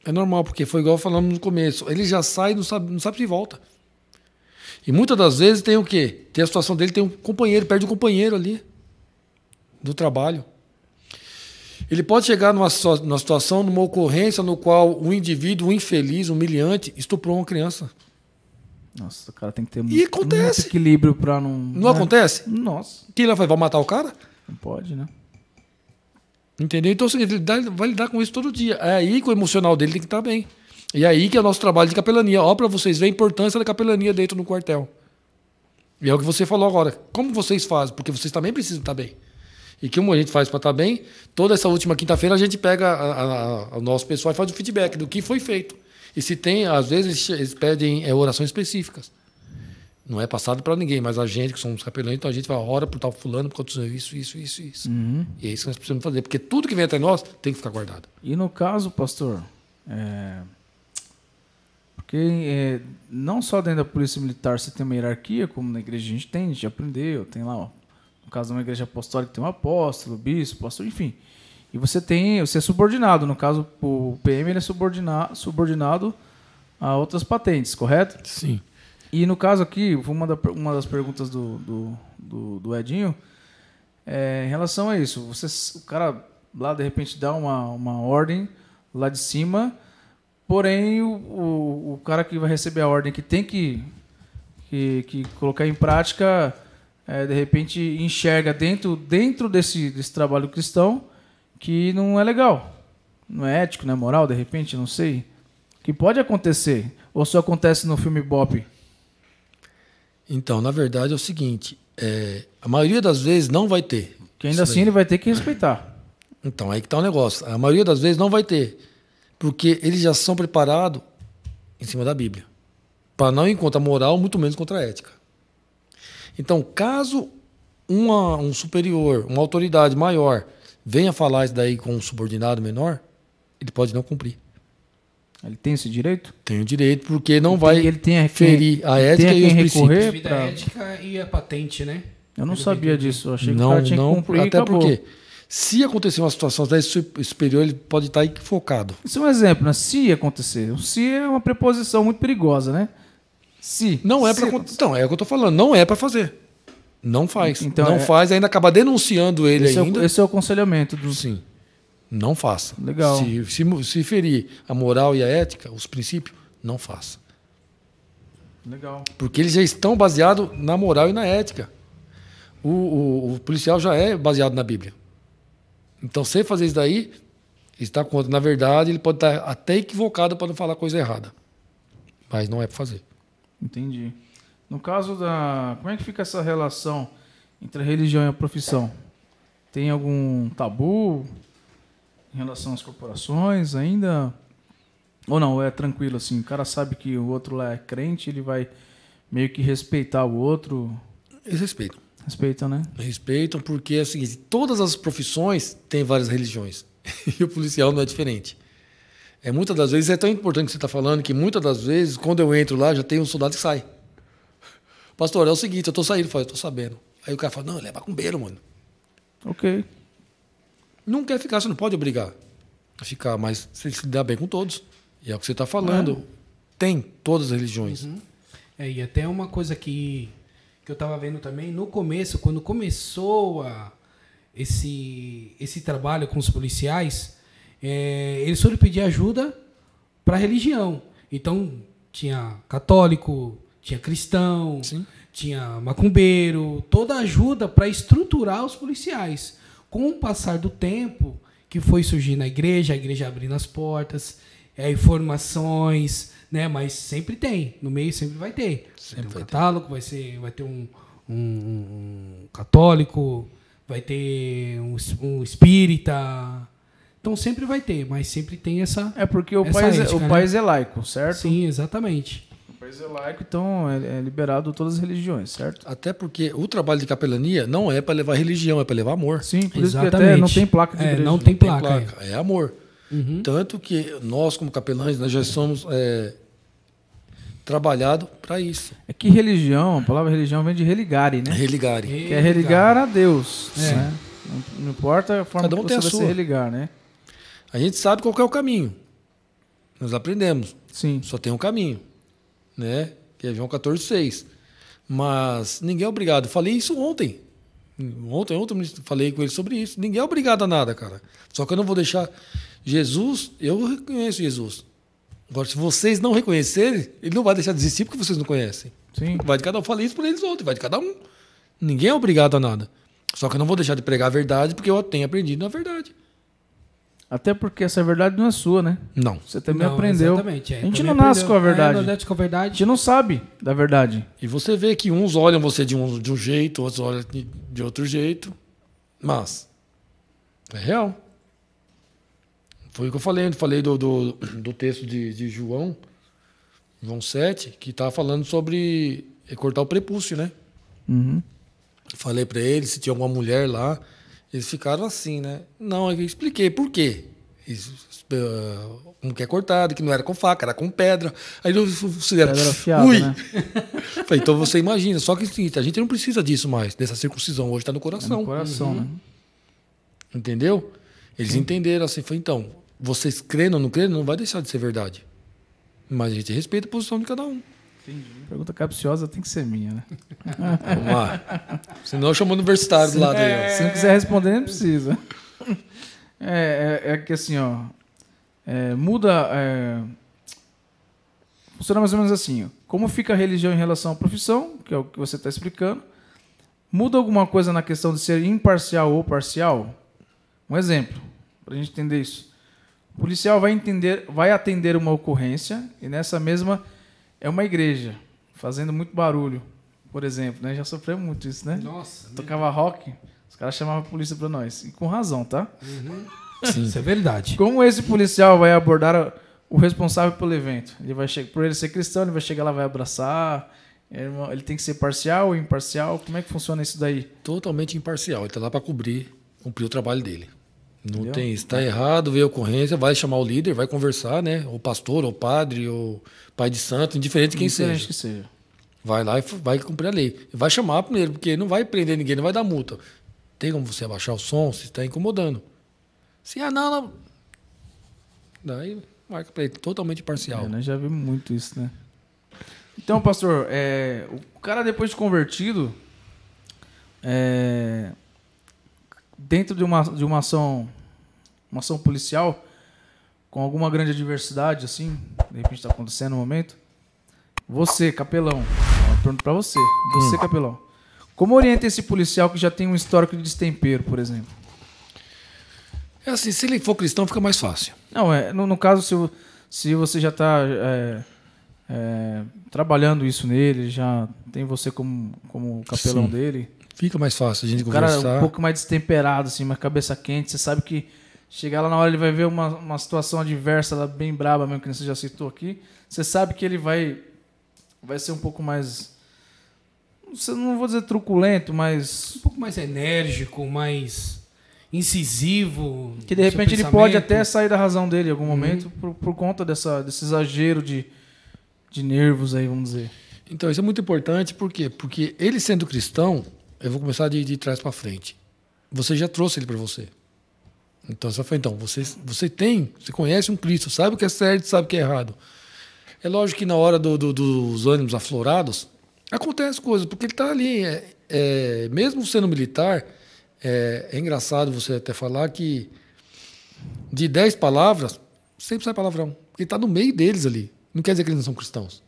É normal, porque foi igual falamos no começo. Ele já sai e não sabe se volta. E muitas das vezes tem o quê? Tem a situação dele, tem um companheiro, perde um companheiro ali do trabalho. Ele pode chegar numa situação, numa ocorrência no qual um indivíduo, um infeliz, humilhante, estuprou uma criança. Nossa, o cara tem que ter E acontece. muito equilíbrio para não... Não acontece? Nossa, O que ele vai matar o cara? não pode, né? Entendeu? Então, ele vai lidar com isso todo dia. É aí que o emocional dele tem que estar bem. E é aí que é o nosso trabalho de capelania. Ó, para vocês verem a importância da capelania dentro do quartel. E é o que você falou agora. Como vocês fazem? Porque vocês também precisam estar bem. E como a gente faz para estar bem, toda essa última quinta-feira a gente pega o nosso pessoal e faz o feedback do que foi feito. E se tem, às vezes, eles pedem orações específicas. Não é passado para ninguém, mas a gente, que somos capelães, então a gente vai ora por tal fulano, por causa disso, isso. Uhum. E é isso que nós precisamos fazer. Porque tudo que vem até nós tem que ficar guardado. E no caso, pastor, porque não só dentro da polícia militar você tem uma hierarquia, como na igreja a gente aprendeu, tem lá, ó, no caso de uma igreja apostólica tem um apóstolo, bispo, pastor, enfim. E você é subordinado, no caso o PM ele é subordinado a outras patentes, correto? Sim. E no caso aqui, uma das perguntas do Edinho, em relação a isso, o cara lá de repente dá uma ordem lá de cima, porém o cara que vai receber a ordem que tem que colocar em prática, de repente enxerga dentro desse trabalho cristão que não é legal, não é ético, não é moral, de repente, não sei. Que pode acontecer, ou só acontece no filme Bop? Então, na verdade é o seguinte, a maioria das vezes não vai ter. Que ainda assim ele vai ter que respeitar. Então, aí que está o negócio. A maioria das vezes não vai ter. Porque eles já são preparados em cima da Bíblia. Para não ir contra a moral, muito menos contra a ética. Então, caso um superior, uma autoridade maior, venha falar isso daí com um subordinado menor, ele pode não cumprir. Ele tem esse direito? Tem o direito, porque não vai ferir a ele ética e os princípios. Devido à ética e a patente, né? Eu não sabia disso. Eu achei que o Não, cara tinha que não, cumprir e até acabou. porque Se acontecer uma situação desse superior, ele pode estar equivocado. Isso é um exemplo, né? Se acontecer. O se é uma preposição muito perigosa, né? Se. Não é se para acontecer. Então, é o que eu estou falando. Não é para fazer. Não faz. Então, não faz, ainda acaba denunciando ele ainda. Esse é o aconselhamento do. Sim. Não faça. Legal. Se ferir a moral e a ética, os princípios, não faça. Legal. Porque eles já estão baseados na moral e na ética. O policial já é baseado na Bíblia. Então, sem fazer isso daí, está contra. Na verdade, ele pode estar até equivocado para não falar coisa errada. Mas não é para fazer. Entendi. No caso da... Como é que fica essa relação entre a religião e a profissão? Tem algum tabu em relação às corporações ainda? Ou não? É tranquilo assim? O cara sabe que o outro lá é crente, ele vai meio que respeitar o outro? Eles respeitam. Respeitam, né? Respeitam porque é o seguinte, todas as profissões têm várias religiões. E o policial não é diferente. Muitas das vezes, é tão importante que você está falando, que muitas das vezes, quando eu entro lá, já tem um soldado que sai. Pastor, é o seguinte, eu estou saindo. Eu falo, eu estou sabendo. Aí o cara fala, não, ele é macumbeiro, mano. Ok. Não quer ficar, você não pode obrigar a ficar, mas você se dá bem com todos. E é o que você está falando. Tem todas as religiões. Uhum. E até uma coisa que eu estava vendo também, no começo, quando começou esse trabalho com os policiais, eles foram pedir ajuda para a religião. Então, tinha católico, tinha cristão, Sim. tinha macumbeiro, toda ajuda para estruturar os policiais. Com o passar do tempo, que foi surgindo a igreja abrindo as portas, informações, né? Mas sempre tem, no meio sempre vai ter. Vai ter um catálogo, vai ter um católico, vai ter um espírita. Então sempre vai ter, mas sempre tem essa. É porque o ética, país é laico, certo? Sim, exatamente. O país é laico, então é liberado todas as religiões, certo? Até porque o trabalho de capelania não é para levar religião, é para levar amor. Sim, por isso que Exatamente. até não tem placa de igreja. Não tem placa. É amor. Uhum. Tanto que nós, como capelães, nós já somos trabalhados para isso. É que religião, a palavra religião vem de religare, né? Religare. Que é religar a Deus. Né? Não importa a forma Cada um que tem você a vai sua. se religar, né? A gente sabe qual que é o caminho. Nós aprendemos. Sim. Só tem um caminho. Né? Que é João 14,6. Mas ninguém é obrigado. Eu falei isso ontem. Ontem eu falei com ele sobre isso. Ninguém é obrigado a nada, cara. Só que eu não vou deixar... Jesus, eu reconheço Jesus. Agora, se vocês não reconhecerem, ele não vai deixar de existir porque vocês não conhecem. Sim. Vai de cada um. Eu falei isso para eles ontem. Vai de cada um. Ninguém é obrigado a nada. Só que eu não vou deixar de pregar a verdade porque eu tenho aprendido na verdade. Até porque essa verdade não é sua, né? Não. Você também Não, aprendeu. exatamente, A gente também não nasce aprendeu. com a verdade. Não nasce com a A verdade. gente não sabe da verdade. E você vê que uns olham você de um jeito, outros olham de outro jeito. Mas é real. Foi o que eu falei. Eu falei do texto de João 7, que está falando sobre cortar o prepúcio, né? Uhum. Falei para eles se tinha alguma mulher lá. Eles ficaram assim, né? Não, eu expliquei por quê. Como que é cortado, que não era com faca, era com pedra. Aí eles fizeram... Pedra afiada, Ui! né? Falei, então você imagina. Só que a gente não precisa disso mais, dessa circuncisão. Hoje está no É coração. no coração, né? Entendeu? Eles entenderam assim. Falei, então, vocês crendo ou não crendo, não vai deixar de ser verdade. Mas a gente respeita a posição de cada um. Entendi. Pergunta capciosa tem que ser minha, né? Vamos lá. Senão eu chamo o universitário do lado aí. Se não quiser responder, nem precisa. É que assim, ó. Muda. Funciona mais ou menos assim, ó. Como fica a religião em relação à profissão, que é o que você está explicando. Muda alguma coisa na questão de ser imparcial ou parcial? Um exemplo, para a gente entender isso. O policial vai atender uma ocorrência e nessa mesma é uma igreja, fazendo muito barulho, por exemplo, né? Já sofremos muito isso, né? Nossa. Tocava rock, os caras chamavam a polícia para nós. E com razão, tá? Sim. Isso é verdade. Como esse policial vai abordar o responsável pelo evento? Ele vai por ele ser cristão, ele vai chegar lá, vai abraçar. Ele tem que ser parcial ou imparcial? Como é que funciona isso daí? Totalmente imparcial. Ele está lá para cumprir o trabalho dele. Não Entendeu? tem, se está errado, vê a ocorrência, vai chamar o líder, vai conversar, né? O pastor, o padre, o pai de santo, indiferente quem Indiferente seja. que seja. Vai lá e vai cumprir a lei. Vai chamar primeiro, porque não vai prender ninguém, não vai dar multa. tem como você abaixar o som se está incomodando. Se não. Daí marca para ele, totalmente parcial. Nós já vimos muito isso, né? Então, pastor, o cara depois de convertido, dentro de uma ação policial, com alguma grande adversidade, assim, de repente está acontecendo no momento, você, capelão, eu pergunto para você, capelão, como orienta esse policial que já tem um histórico de destempero, por exemplo? É assim, se ele for cristão, fica mais fácil. Não, no caso, se você já está trabalhando isso nele, já tem você como capelão dele. Fica mais fácil a gente conversar. O cara conversar. um pouco mais destemperado, assim, mais cabeça quente. Você sabe que chegar lá na hora ele vai ver uma situação adversa, lá, bem braba mesmo, que você já citou aqui. Você sabe que ele vai ser um pouco mais... Não vou dizer truculento, mas... Um pouco mais enérgico, mais incisivo. Que de repente ele pode até sair da razão dele em algum momento por conta desse exagero de nervos aí, vamos dizer. Então, isso é muito importante, por quê? Porque ele sendo cristão, eu vou começar de trás para frente. Você já trouxe ele para você. Então, você fala, você conhece um Cristo, sabe o que é certo, sabe o que é errado. É lógico que na hora dos ânimos aflorados, acontece coisas, porque ele está ali. Mesmo sendo militar, é engraçado você até falar que de 10 palavras, sempre sai palavrão. Porque ele está no meio deles ali. Não quer dizer que eles não são cristãos.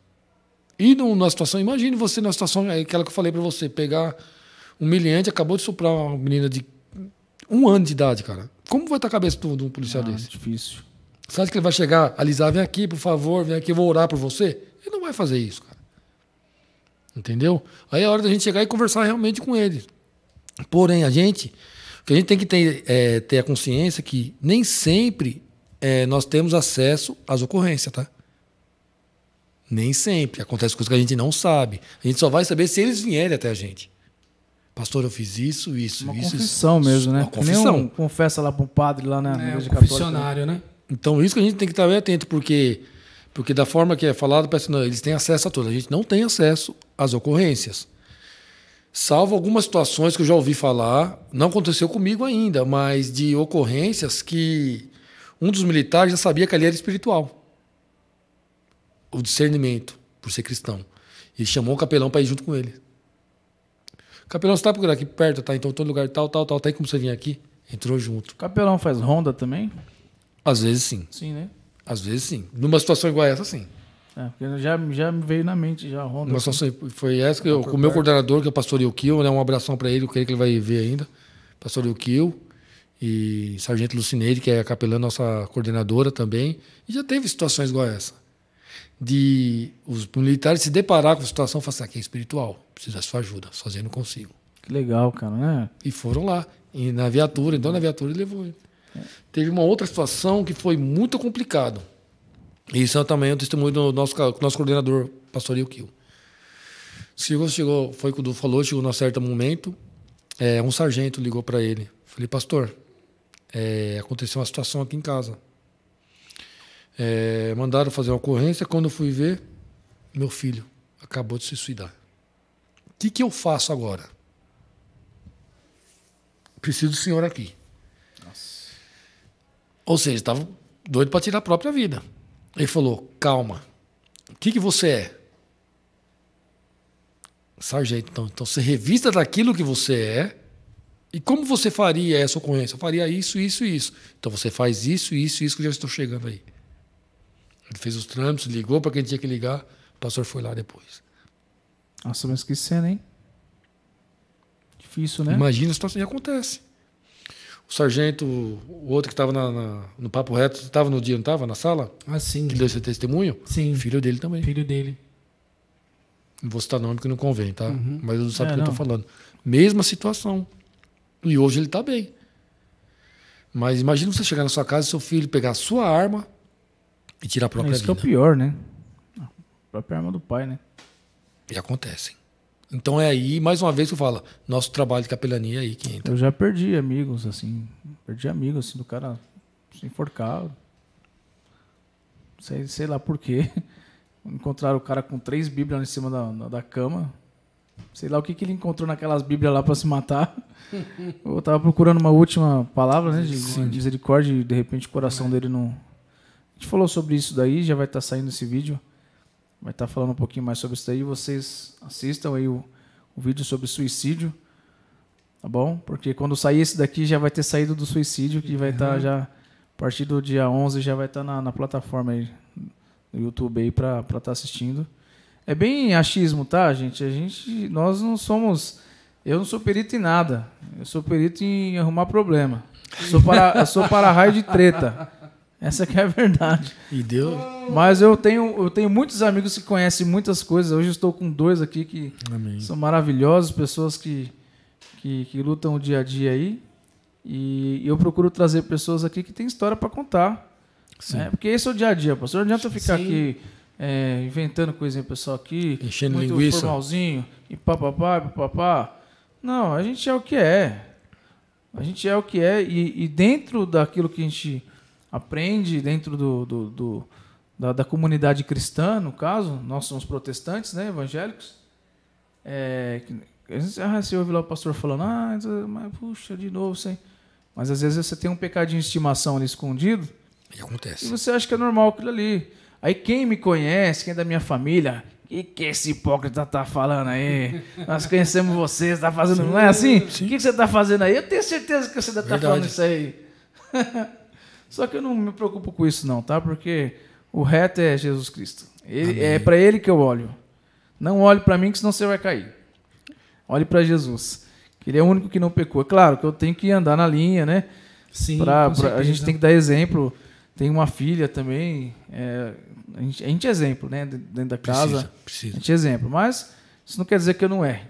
E numa situação, imagine você numa situação, aquela que eu falei para você, pegar um humilhante, acabou de soprar uma menina de 1 ano de idade, cara. Como vai estar a cabeça de um policial desse? Difícil. Você acha que ele vai chegar, alisar, vem aqui, por favor, vem aqui, eu vou orar por você? Ele não vai fazer isso, cara. Entendeu? Aí é hora da gente chegar e conversar realmente com ele. Porém, o que a gente tem que ter a consciência que nem sempre nós temos acesso às ocorrências, tá? Nem sempre. Acontece coisas que a gente não sabe. A gente só vai saber se eles vierem até a gente. Pastor, eu fiz isso. Uma confissão mesmo, né? Uma confissão. Confessa lá para um padre lá na igreja católica. Confessionário, né? Então, isso que a gente tem que estar bem atento, porque da forma que é falado, parece que eles têm acesso a tudo. A gente não tem acesso às ocorrências. Salvo algumas situações que eu já ouvi falar, não aconteceu comigo ainda, mas de ocorrências que um dos militares já sabia que ali era espiritual. O discernimento, por ser cristão. Ele chamou o capelão para ir junto com ele. Capelão, você está por aqui perto, tá? Então, todo lugar tal, tem como você vir aqui? Entrou junto. O capelão faz ronda também? Às vezes, sim. Sim, né? Às vezes, sim. Numa situação igual a essa, sim. Porque já me veio na mente já a ronda. Uma situação foi essa que com o meu coordenador, que é o pastor Ilquil, né? Um abração para ele, eu creio que ele vai ver ainda. Pastor Ilquil e Sargento Lucineide, que é a capelã, nossa coordenadora também. E já teve situações igual a essa. De os militares se deparar com a situação e falar assim, aqui é espiritual, precisa da sua ajuda, sozinho não consigo. Que legal, cara, né? E foram lá, e na viatura, então na viatura ele levou ele. Teve uma outra situação que foi muito complicado. E isso é também o testemunho do nosso coordenador, pastor Ilquil. Foi o que o Du falou, chegou num certo momento, um sargento ligou para ele. Falei, pastor, aconteceu uma situação aqui em casa. Mandaram fazer uma ocorrência, quando eu fui ver, meu filho acabou de se suicidar. O que eu faço agora? Preciso do senhor aqui. Nossa. Ou seja, estava doido para tirar a própria vida. Ele falou, calma, o que você é? Sargento, então você revista daquilo que você é. E como você faria essa ocorrência? Eu faria isso, isso e isso. Então você faz isso, isso e isso, que eu já estou chegando aí. Ele fez os trâmites, ligou para quem tinha que ligar, o pastor foi lá depois. Nossa, mas que cena, hein? Difícil, né? Imagina a situação que acontece. O sargento, o outro que estava no papo reto, estava no dia, não estava na sala? Ah, sim. Que deu esse testemunho? Sim. Filho dele também. Filho dele. Não vou citar nome que não convém, tá? Mas eu não sabe o que eu estou falando. Mesma situação. E hoje ele está bem. Mas imagina você chegar na sua casa e seu filho pegar a sua arma e tirar a própria vida. Isso que é o pior, né? A própria arma do pai, né? E acontecem. Então é aí, mais uma vez, que eu falo, nosso trabalho de capelania é aí que entra. Eu já perdi amigos, assim. Do cara se enforcar. Sei lá por quê. Encontraram o cara com 3 bíblias em cima da cama. Sei lá o que ele encontrou naquelas bíblias lá para se matar. Eu tava procurando uma última palavra, né, de misericórdia, e de repente o coração dele não... A gente falou sobre isso daí, já vai estar saindo esse vídeo. Vai estar falando um pouquinho mais sobre isso daí. Vocês assistam aí o vídeo sobre suicídio, tá bom? Porque quando sair esse daqui já vai ter saído do suicídio, que vai estar já, a partir do dia 11, já vai estar na plataforma aí, no YouTube aí, para estar assistindo. É bem achismo, tá, gente? Nós não somos... Eu não sou perito em nada. Eu sou perito em arrumar problema. Eu sou para-raio de treta. Essa que é a verdade. E deu. Mas eu tenho muitos amigos que conhecem muitas coisas. Hoje eu estou com 2 aqui que Amém. são maravilhosos, pessoas que lutam o dia a dia aí. E eu procuro trazer pessoas aqui que têm história para contar. Né? Porque esse é o dia a dia, pastor. Não adianta eu ficar aqui inventando coisinha pessoal aqui, enchendo muito linguiça, formalzinho, e papapá. Não, a gente é o que é. A gente é o que é. E dentro daquilo que a gente aprende, dentro da comunidade cristã, no caso, nós somos protestantes, né, evangélicos. Você ouve lá o pastor falando, mas puxa, de novo, sem. Mas às vezes você tem um pecadinho de estimação ali escondido. E acontece. E você acha que é normal aquilo ali. Aí quem me conhece, quem é da minha família, o que esse hipócrita tá falando aí? Nós conhecemos você, você tá fazendo... Não é assim? Sim. O que você tá fazendo aí? Eu tenho certeza que você tá Verdade. falando isso aí. Só que eu não me preocupo com isso não, tá? Porque o reto é Jesus Cristo. É para ele que eu olho. Não olhe para mim, que senão você vai cair. Olhe para Jesus. Que ele é o único que não pecou. É claro que eu tenho que andar na linha, né? Sim, A gente tem que dar exemplo. Tem uma filha também. A gente é exemplo, né? Dentro da casa. Precisa. A gente é exemplo. Mas isso não quer dizer que eu não erre.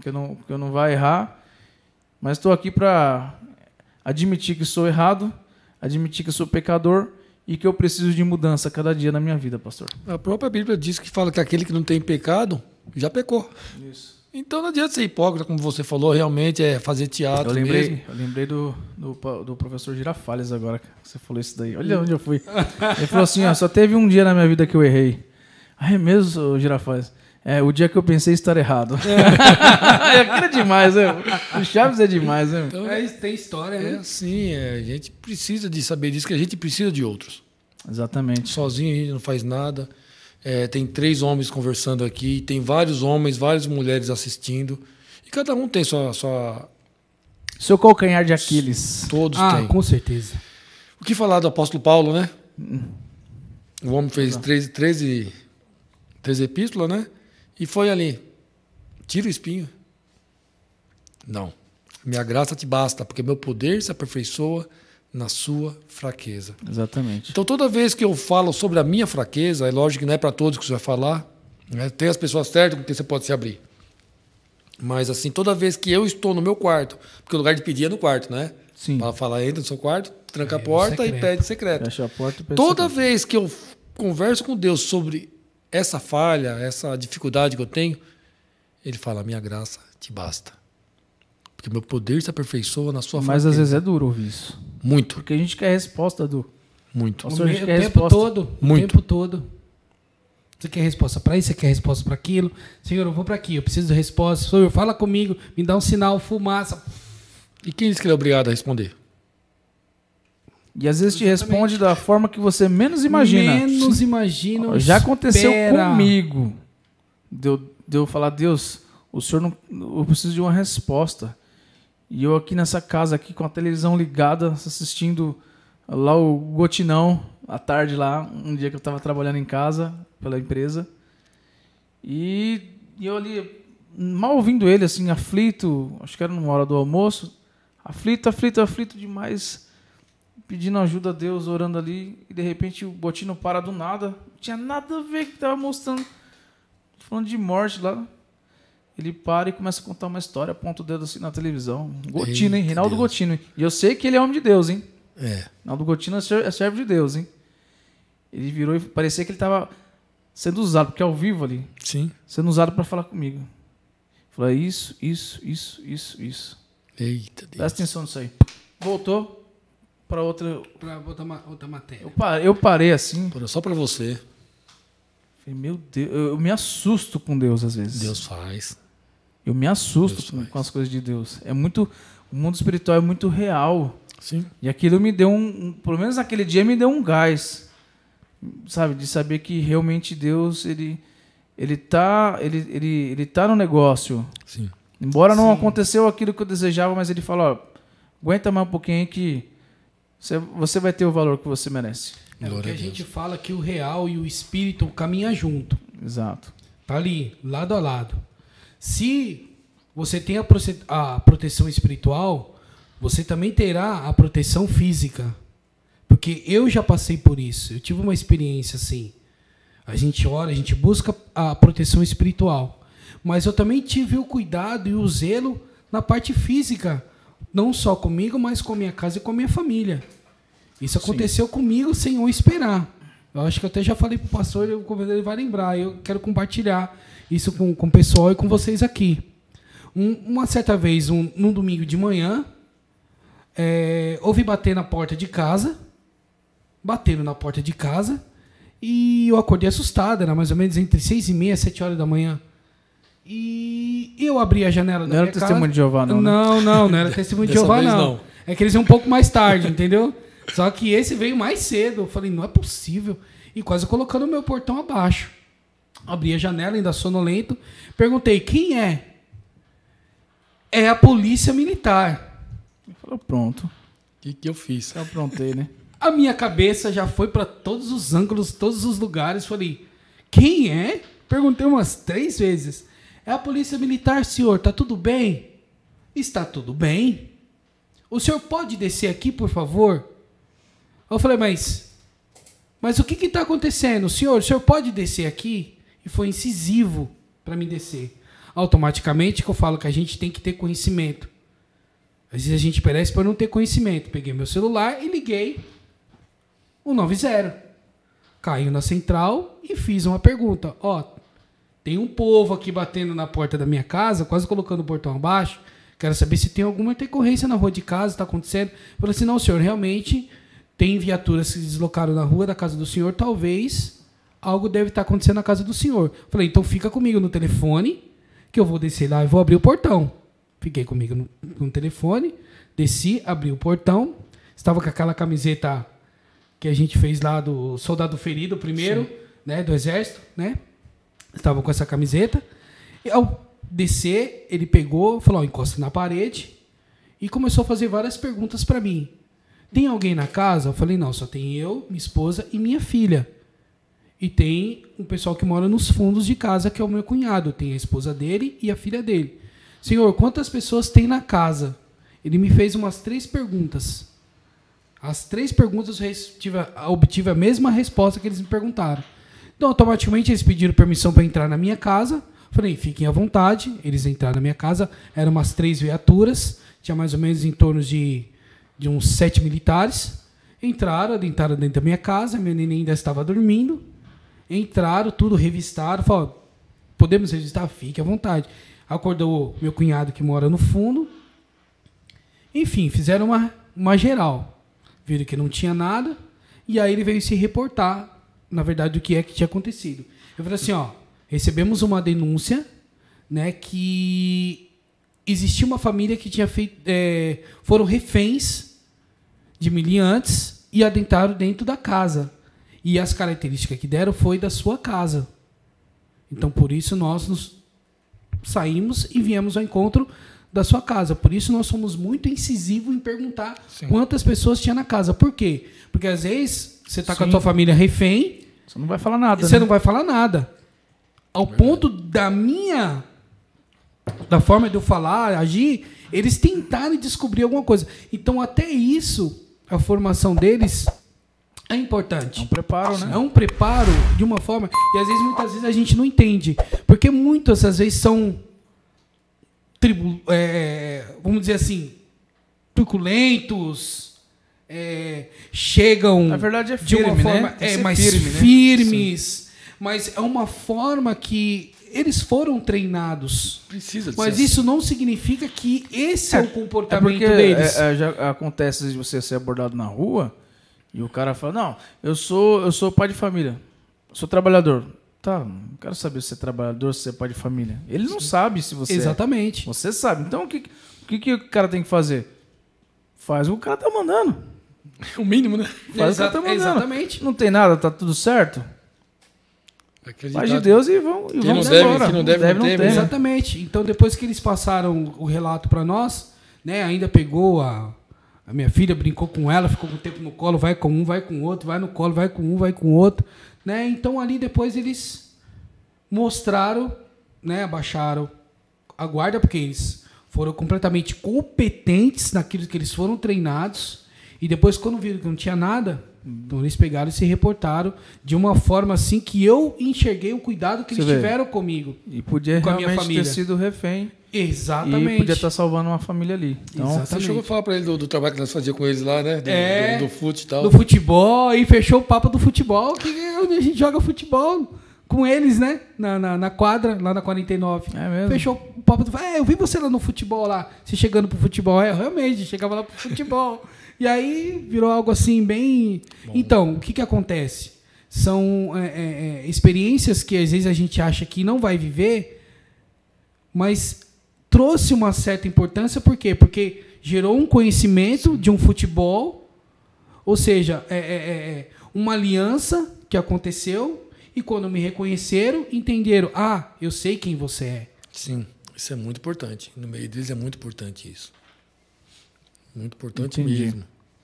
Que eu não vá errar. Mas estou aqui para admitir que sou errado, admitir que sou pecador e que eu preciso de mudança cada dia na minha vida, pastor. A própria Bíblia diz que fala que aquele que não tem pecado já pecou. Isso. Então não adianta ser hipócrita, como você falou, realmente é fazer teatro mesmo. Eu lembrei do professor Girafales agora, que você falou isso daí. Olha onde eu fui. Ele falou assim, só teve um dia na minha vida que eu errei. É mesmo, Girafales? O dia que eu pensei estar errado. Aquilo é demais, né? O Chaves é demais, né? Então, tem história, né? Assim, a gente precisa de saber disso, que a gente precisa de outros. Exatamente. Sozinho a gente não faz nada. Tem 3 homens conversando aqui, tem vários homens, várias mulheres assistindo. E cada um tem sua... Seu calcanhar de Aquiles. Todos têm. Com certeza. O que falar do apóstolo Paulo, né? O homem fez 13 epístolas, né? E foi ali. Tira o espinho. Não. Minha graça te basta, porque meu poder se aperfeiçoa na sua fraqueza. Exatamente. Então, toda vez que eu falo sobre a minha fraqueza, é lógico que não é para todos que você vai falar, né? Tem as pessoas certas com quem você pode se abrir. Mas, assim, toda vez que eu estou no meu quarto, porque o lugar de pedir é no quarto, né? Sim. Para falar, entra no seu quarto, tranca a porta e pede secreto. Fecha a porta e pede Toda secreto. vez que eu converso com Deus sobre essa falha, essa dificuldade que eu tenho, Ele fala, minha graça te basta. Porque meu poder se aperfeiçoa na sua fraqueza. Mas às vezes é duro ouvir isso. Muito. Porque a gente quer resposta, Du. Muito. Pastor, a gente O quer tempo resposta. todo. O Muito. tempo todo. Você quer resposta para isso, você quer resposta para aquilo. Senhor, eu vou para aqui, eu preciso de resposta. Senhor, fala comigo, me dá um sinal, fumaça. E quem disse que ele é obrigado a responder? E às vezes te responde da forma que você menos imagina. Menos imagina. Já aconteceu espera. comigo. De eu falar, Deus, o Senhor não, eu preciso de uma resposta. E eu aqui nessa casa, aqui com a televisão ligada, assistindo lá o Gotinão, à tarde lá, um dia que eu estava trabalhando em casa, pela empresa. E eu ali, mal ouvindo ele, assim, aflito, acho que era numa hora do almoço, aflito demais, pedindo ajuda a Deus, orando ali, e de repente o Botino para do nada, não tinha nada a ver com o que estava mostrando, falando de morte lá. Ele para e começa a contar uma história, aponta o dedo assim na televisão. Gotino, hein? Eita Reinaldo Deus. Gotino. E eu sei que ele é homem de Deus, hein? É. Reinaldo Gotino é servo de Deus, hein? Ele virou e parecia que ele estava sendo usado, porque é ao vivo ali, Sim. sendo usado para falar comigo. Falou, isso. Eita Deus. Presta atenção nisso aí. Voltou para outra... Para outra matéria. Eu parei assim. Só para você. Falei, meu Deus, eu me assusto com Deus às vezes. Deus faz. Eu me assusto com as coisas de Deus. O mundo espiritual é muito real. Sim. E aquilo me deu pelo menos naquele dia me deu um gás, sabe, de saber que realmente Deus ele tá no negócio. Sim. Embora não aconteceu aquilo que eu desejava, mas ele falou, ó, aguenta mais um pouquinho aí que você vai ter o valor que você merece. É o que a gente fala que o real e o espírito caminham junto. Exato. Tá ali, lado a lado. Se você tem a proteção espiritual, você também terá a proteção física. Porque eu já passei por isso. Eu tive uma experiência assim. A gente ora, a gente busca a proteção espiritual. Mas eu também tive o cuidado e o zelo na parte física. Não só comigo, mas com a minha casa e com a minha família. Isso aconteceu comigo sem eu esperar. Eu acho que eu até já falei para o pastor, o convidado ele vai lembrar. Eu quero compartilhar isso com o pessoal e com vocês aqui. Uma certa vez, num domingo de manhã, ouvi bater na porta de casa. Bateram na porta de casa. E eu acordei assustado. Era mais ou menos entre 6h30 e 7 horas da manhã. E eu abri a janela da minha casa. Não era testemunho de Jeová, não, né? Não era testemunho de Jeová, não. É que eles iam um pouco mais tarde, entendeu? Só que esse veio mais cedo. Eu falei, não é possível. E quase colocando o meu portão abaixo. Abri a janela, ainda sonolento. Perguntei, quem é? É a polícia militar. Ele falou, pronto. O que eu fiz? Eu aprontei, né? A minha cabeça já foi para todos os ângulos, todos os lugares. Falei, quem é? Perguntei umas 3 vezes. É a polícia militar, senhor. Tá tudo bem? Está tudo bem. O senhor pode descer aqui, por favor? Eu falei, mas o que está acontecendo? O senhor pode descer aqui? E foi incisivo para mim descer. Automaticamente que eu falo que a gente tem que ter conhecimento. Às vezes a gente perece por não ter conhecimento. Peguei meu celular e liguei o 90. Caiu na central e fiz uma pergunta. Ó, tem um povo aqui batendo na porta da minha casa, quase colocando o portão abaixo. Quero saber se tem alguma intercorrência na rua de casa, está acontecendo. Falei assim, não, senhor, realmente tem viaturas que se deslocaram na rua da casa do senhor, talvez algo deve estar acontecendo na casa do senhor. Falei, então fica comigo no telefone, que eu vou descer lá e vou abrir o portão. Fiquei comigo no telefone, desci, abri o portão, estava com aquela camiseta que a gente fez lá do soldado ferido primeiro, né, do exército, né? Estava com essa camiseta. E ao descer, ele pegou, falou, ó, encosta na parede e começou a fazer várias perguntas para mim. Tem alguém na casa? Eu falei, não, só tem eu, minha esposa e minha filha. E tem um pessoal que mora nos fundos de casa, que é o meu cunhado. Tem a esposa dele e a filha dele. Senhor, quantas pessoas tem na casa? Ele me fez umas 3 perguntas. As 3 perguntas eu obtive a mesma resposta que eles me perguntaram. Então, automaticamente, eles pediram permissão para entrar na minha casa. Falei, fiquem à vontade. Eles entraram na minha casa. Eram umas 3 viaturas. Tinha mais ou menos em torno de uns 7 militares. Entraram dentro da minha casa. Meu neném ainda estava dormindo. Entraram, tudo revistaram. Falaram, podemos revistar? Fique à vontade. Acordou meu cunhado que mora no fundo. Enfim, fizeram uma geral. Viram que não tinha nada. E aí ele veio se reportar, na verdade, do que é que tinha acontecido. Eu falei assim, ó, recebemos uma denúncia, né, que existia uma família que tinha feito, foram reféns de miliantes e adentraram dentro da casa. E as características que deram foi da sua casa. Então, por isso, nós nos saímos e viemos ao encontro da sua casa. Por isso, nós somos muito incisivos em perguntar quantas pessoas tinha na casa. Por quê? Porque, às vezes, você está com a sua família refém. Você não vai falar nada. Você não vai falar nada. Ao ponto da forma de eu falar, agir, eles tentaram descobrir alguma coisa. Então, até isso, a formação deles é importante. É um preparo, né? É um preparo de uma forma... E, às vezes, muitas vezes, a gente não entende. Porque muitas, às vezes, são... vamos dizer assim... truculentos... chegam... Na verdade, de uma forma mais firmes. Mas é uma forma que eles foram treinados. Precisa de mas ser isso não significa que esse é o comportamento deles. Já acontece de você ser abordado na rua e o cara fala, não, eu sou pai de família, sou trabalhador. Tá, não quero saber se você é trabalhador, se você é pai de família. Ele não sabe se você Exatamente. Você sabe. Então, o que o cara tem que fazer? Faz o que o cara tá mandando. O mínimo, né? Faz o que o cara tá mandando. Exatamente. Não tem nada, tá tudo certo? Acreditar. Paz de Deus e vamos não deve, embora. que não deve, não tem, né? Exatamente. Então, depois que eles passaram o relato para nós, né, ainda pegou a minha filha, brincou com ela, ficou com o tempo no colo, vai com um, vai com o outro, vai no colo, vai com um, vai com o outro, né? Então, ali depois eles mostraram, né, abaixaram a guarda, porque eles foram completamente competentes naquilo que eles foram treinados, e depois, quando viram que não tinha nada, então eles pegaram e se reportaram de uma forma assim que eu enxerguei o cuidado que eles tiveram comigo. E podia com a minha realmente ter família. sido refém. Exatamente. E podia estar salvando uma família ali. Então, Exatamente. Você chegou a falar pra ele do trabalho que nós fazíamos com eles lá, né? Do fute e tal. Do futebol, e fechou o papo do futebol, que é onde a gente joga futebol com eles, né? Na quadra, lá na 49. É mesmo? Fechou o papo do... eu vi você lá no futebol lá, você chegando pro futebol. Realmente, chegava lá pro futebol. E aí virou algo assim bem... Bom. Então, o que acontece? São experiências que às vezes a gente acha que não vai viver, mas trouxe uma certa importância. Por quê? Porque gerou um conhecimento de um futebol, ou seja, uma aliança que aconteceu, e quando me reconheceram, entenderam, eu sei quem você é. Sim, isso é muito importante. No meio deles é muito importante isso. Muito importante. Entendi. Mesmo.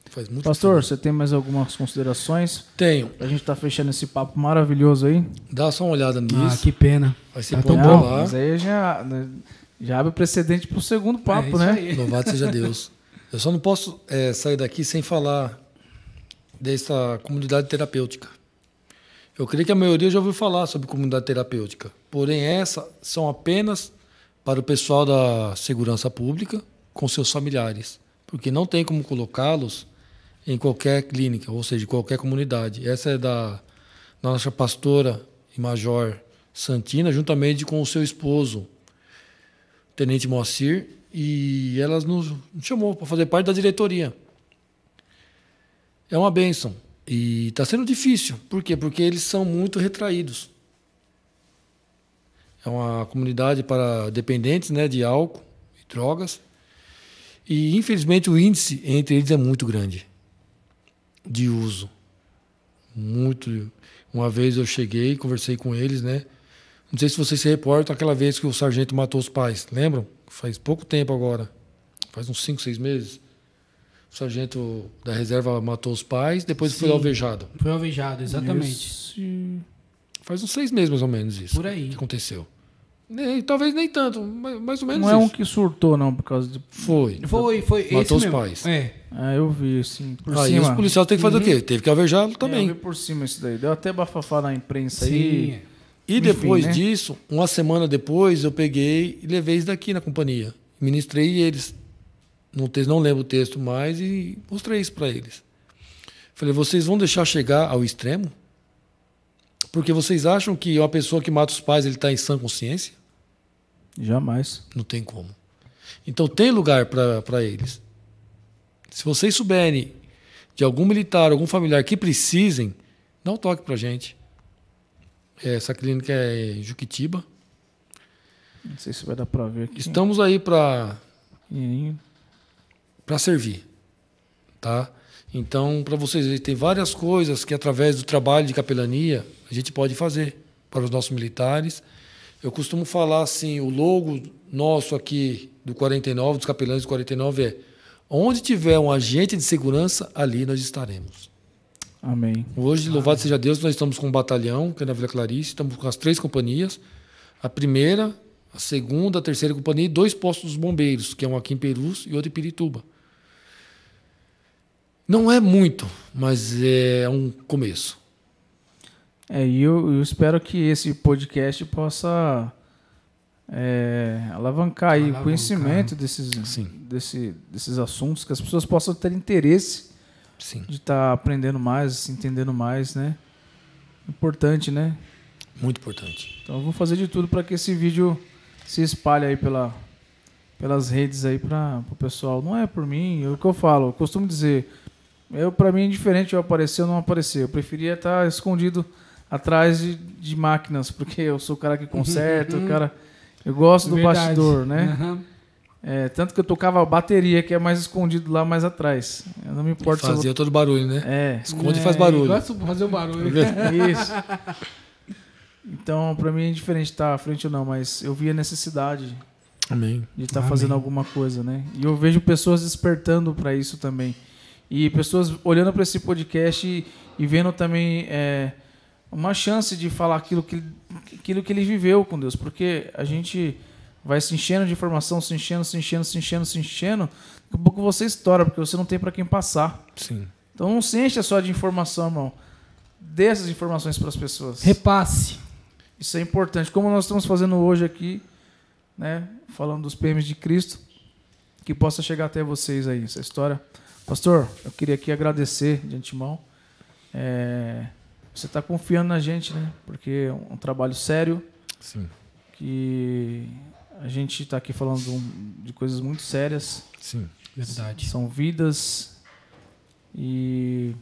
Faz muito Pastor, diferença. você tem mais algumas considerações? Tenho. A gente tá fechando esse papo maravilhoso aí. Dá só uma olhada nisso. Que pena. Vai ser Tá bom tão pra bom. lá. Mas aí já abre o precedente pro segundo papo, isso né? aí. Louvado seja Deus. Eu só não posso sair daqui sem falar dessa comunidade terapêutica. Eu creio que a maioria já ouviu falar sobre comunidade terapêutica. Porém, essas são apenas para o pessoal da segurança pública com seus familiares. Porque não tem como colocá-los em qualquer clínica, ou seja, em qualquer comunidade. Essa é da nossa pastora e major Santina, juntamente com o seu esposo, Tenente Moacir, e ela nos chamou para fazer parte da diretoria. É uma bênção. E está sendo difícil. Por quê? Porque eles são muito retraídos. É uma comunidade para dependentes, né, de álcool e drogas. E, infelizmente, o índice entre eles é muito grande de uso. Muito. Uma vez eu cheguei, conversei com eles, né? Não sei se vocês se reportam aquela vez que o sargento matou os pais. Lembram? Faz pouco tempo agora. Faz uns 5, 6 meses. O sargento da reserva matou os pais, depois foi alvejado. Foi alvejado, exatamente. Isso. Faz uns 6 meses, mais ou menos, isso. Por aí. Que aconteceu. Talvez nem tanto, mas mais ou menos Não é isso. um que surtou, não, por causa de... Foi. Foi Matou esse os mesmo. pais. eu vi, assim, por Aí cima. os policiais têm que fazer o quê? Teve que alvejá-lo Eu também. vi por cima isso daí. Deu até bafafá na imprensa Sim. aí. E Enfim, depois né? disso, uma semana depois, eu peguei e levei isso daqui na companhia. Ministrei eles. Não lembro o texto mais e mostrei isso para eles. Falei, vocês vão deixar chegar ao extremo? Porque vocês acham que uma pessoa que mata os pais ele está em sã consciência? Jamais. Não tem como. Então tem lugar para eles. Se vocês souberem de algum militar, algum familiar que precisem, dá um toque para a gente. Essa clínica é em Juquitiba. Não sei se vai dar para ver aqui. Estamos aí para Pequenininho. servir. Tá? Então, para vocês verem, tem várias coisas que através do trabalho de capelania a gente pode fazer para os nossos militares. Eu costumo falar assim, o logo nosso aqui do 49, dos capelães do 49 é: onde tiver um agente de segurança, ali nós estaremos. Amém. Hoje, louvado seja Deus, nós estamos com um batalhão, que é na Vila Clarice, estamos com as 3 companhias, a primeira, a segunda, a terceira companhia e 2 postos dos bombeiros, que é um aqui em Perus e outro em Pirituba. Não é muito, mas é um começo. E eu espero que esse podcast possa alavancar aí o conhecimento desses assuntos, que as pessoas possam ter interesse Sim. de estar aprendendo mais, entendendo mais, né? Importante, né? Muito importante. Então eu vou fazer de tudo para que esse vídeo se espalhe aí pelas redes aí para o pessoal. Não é por mim, é o que eu falo. Eu costumo dizer, para mim é indiferente eu aparecer ou não aparecer. Eu preferia estar escondido atrás de máquinas, porque eu sou o cara que conserta, eu gosto do Verdade. bastidor, né? Aham. Tanto que eu tocava a bateria, que é mais escondido lá mais atrás. Eu não me importo se eu Fazia todo barulho, né? Esconde e faz barulho. Gosto de fazer o barulho. Isso. Então, pra mim é indiferente estar à frente ou não, mas eu vi a necessidade Amém. de estar Amém. fazendo alguma coisa, né? E eu vejo pessoas despertando para isso também. E pessoas olhando para esse podcast e vendo também uma chance de falar aquilo que ele viveu com Deus. Porque a gente vai se enchendo de informação, se enchendo. Daqui a pouco você estoura, porque você não tem para quem passar. Sim. Então não se encha só de informação, irmão. Dê essas informações para as pessoas. Repasse. Isso é importante. Como nós estamos fazendo hoje aqui, né, falando dos PMs de Cristo, que possa chegar até vocês aí, essa história. Pastor, eu queria aqui agradecer de antemão. Você está confiando na gente, né? Porque é um trabalho sério, Sim. que a gente está aqui falando de coisas muito sérias. Sim. Verdade. São vidas. E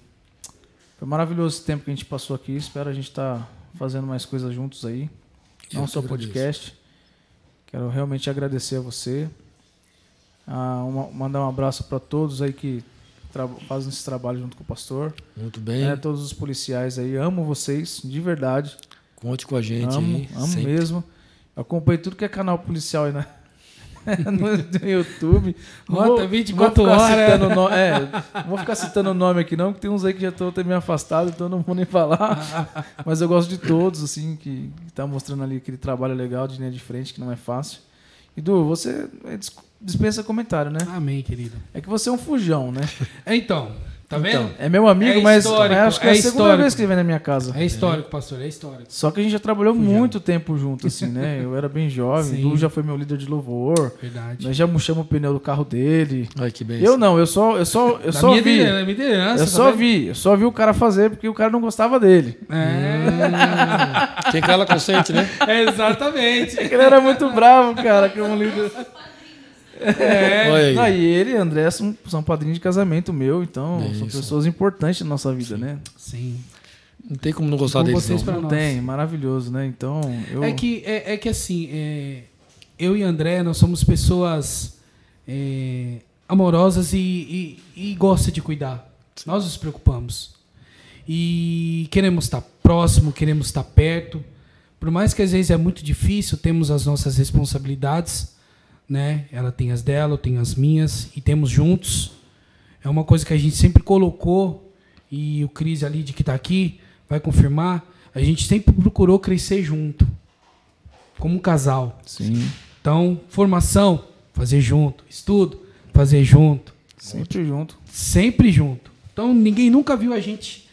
foi maravilhoso esse tempo que a gente passou aqui. Espero a gente estar fazendo mais coisas juntos aí. Eu Não que só agradeço. podcast. Quero realmente agradecer a você. Mandar um abraço para todos aí que fazem esse trabalho junto com o pastor. Muito bem. Todos os policiais aí. Amo vocês, de verdade. Conte com a gente Amo aí. sempre. mesmo. Eu acompanhei tudo que é canal policial aí, né? no YouTube. Bota 24 vou ficar horas. citando não vou ficar citando o nome aqui não, porque tem uns aí que já estão até meio afastados, então não vou nem falar. Mas eu gosto de todos, assim, que tá mostrando ali aquele trabalho legal de linha de frente, que não é fácil. E Du, você dispensa comentário, né? Amém, querido. É que você é um fujão, né? Então, tá vendo? Então, é meu amigo, É mas histórico, acho que é a segunda histórico. vez que ele vem na minha casa. É histórico, pastor, é histórico. Só que a gente já trabalhou Fujão. muito tempo junto, assim, né? Eu era bem jovem, Sim. Du já foi meu líder de louvor. Verdade. Nós já murchamos o pneu do carro dele. Ai, que bem. Eu não, eu só minha vi. liderança, Eu tá vendo? só vi o cara fazer porque o cara não gostava dele. Quem cala consente, né? Exatamente. Ele era muito bravo, cara, como líder. Olha aí. Não, e ele e André são padrinhos de casamento meu, então É são isso. pessoas importantes na nossa vida, né? Sim. Não tem como não gostar Com deles, vocês não. pra Não nós. tem, maravilhoso, né? Então, eu... É que assim, eu e André, nós somos pessoas amorosas e gosta de cuidar. Nós nos preocupamos. E queremos estar próximo, queremos estar perto. Por mais que às vezes é muito difícil, temos as nossas responsabilidades, né? Ela tem as dela, eu tenho as minhas, e temos juntos. É uma coisa que a gente sempre colocou, e o Cris ali de que está aqui vai confirmar, a gente sempre procurou crescer junto, como um casal. Sim, Então, formação, fazer junto. Estudo, fazer junto. sempre junto. Sempre junto. Então, ninguém nunca viu a gente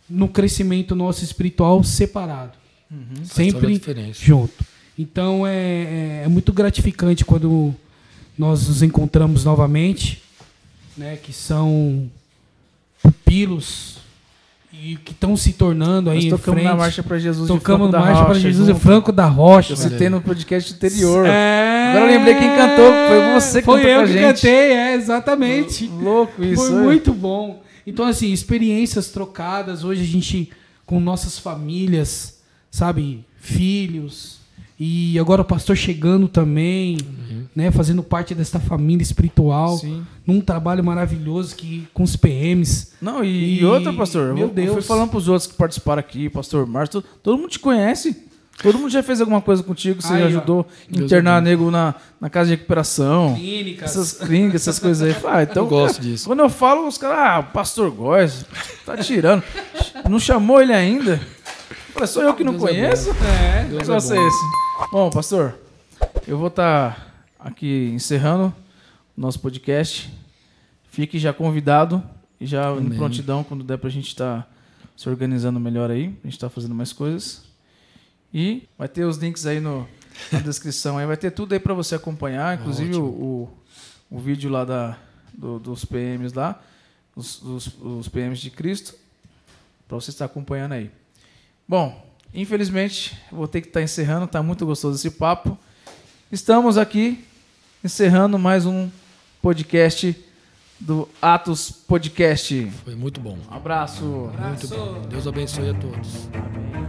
no crescimento nosso espiritual separado. Faz toda a Sempre diferença. junto. Então, é muito gratificante quando nós nos encontramos novamente, né, que são pupilos e que estão se tornando aí Nós em tocamos frente. na Marcha para Jesus Tocamos de Franco na da Marcha para Rocha, Jesus e junto. Franco da Rocha. Eu citei no podcast anterior. É... Agora eu lembrei quem cantou, foi você que Foi cantou eu com a que gente. cantei, exatamente. Louco isso. Foi é? muito bom. Então, assim, experiências trocadas. Hoje a gente, com nossas famílias, sabe, filhos. E agora o pastor chegando também, né, fazendo parte dessa família espiritual. Sim. Num trabalho maravilhoso que, com os PMs. Não, e outra, pastor, Meu eu fui Deus. falando pros outros que participaram aqui, pastor Márcio, todo mundo te conhece. Todo mundo já fez alguma coisa contigo, você Aí, ó. ajudou a Deus internar abençoe. nego na casa de recuperação. Clínicas. Essas clínicas, essas coisas aí. Então, Eu gosto cara, disso. Quando eu falo, os caras, o pastor Góes, tá tirando. Não chamou ele ainda? Eu falei, sou eu que não Deus é conheço? É, Que negócio é esse? Bom, pastor, eu vou estar aqui encerrando o nosso podcast. Fique já convidado e já em Amém. prontidão quando der pra gente estar se organizando melhor aí. A gente tá fazendo mais coisas. E vai ter os links aí na descrição. Aí vai ter tudo aí para você acompanhar, inclusive o vídeo lá dos PMs lá, os PMs de Cristo, para você estar acompanhando aí. Bom, infelizmente, eu vou ter que estar encerrando, tá muito gostoso esse papo. Estamos aqui encerrando mais um podcast do Atos Podcast. Foi muito bom. Um abraço. Muito bom. Deus abençoe a todos. Amém.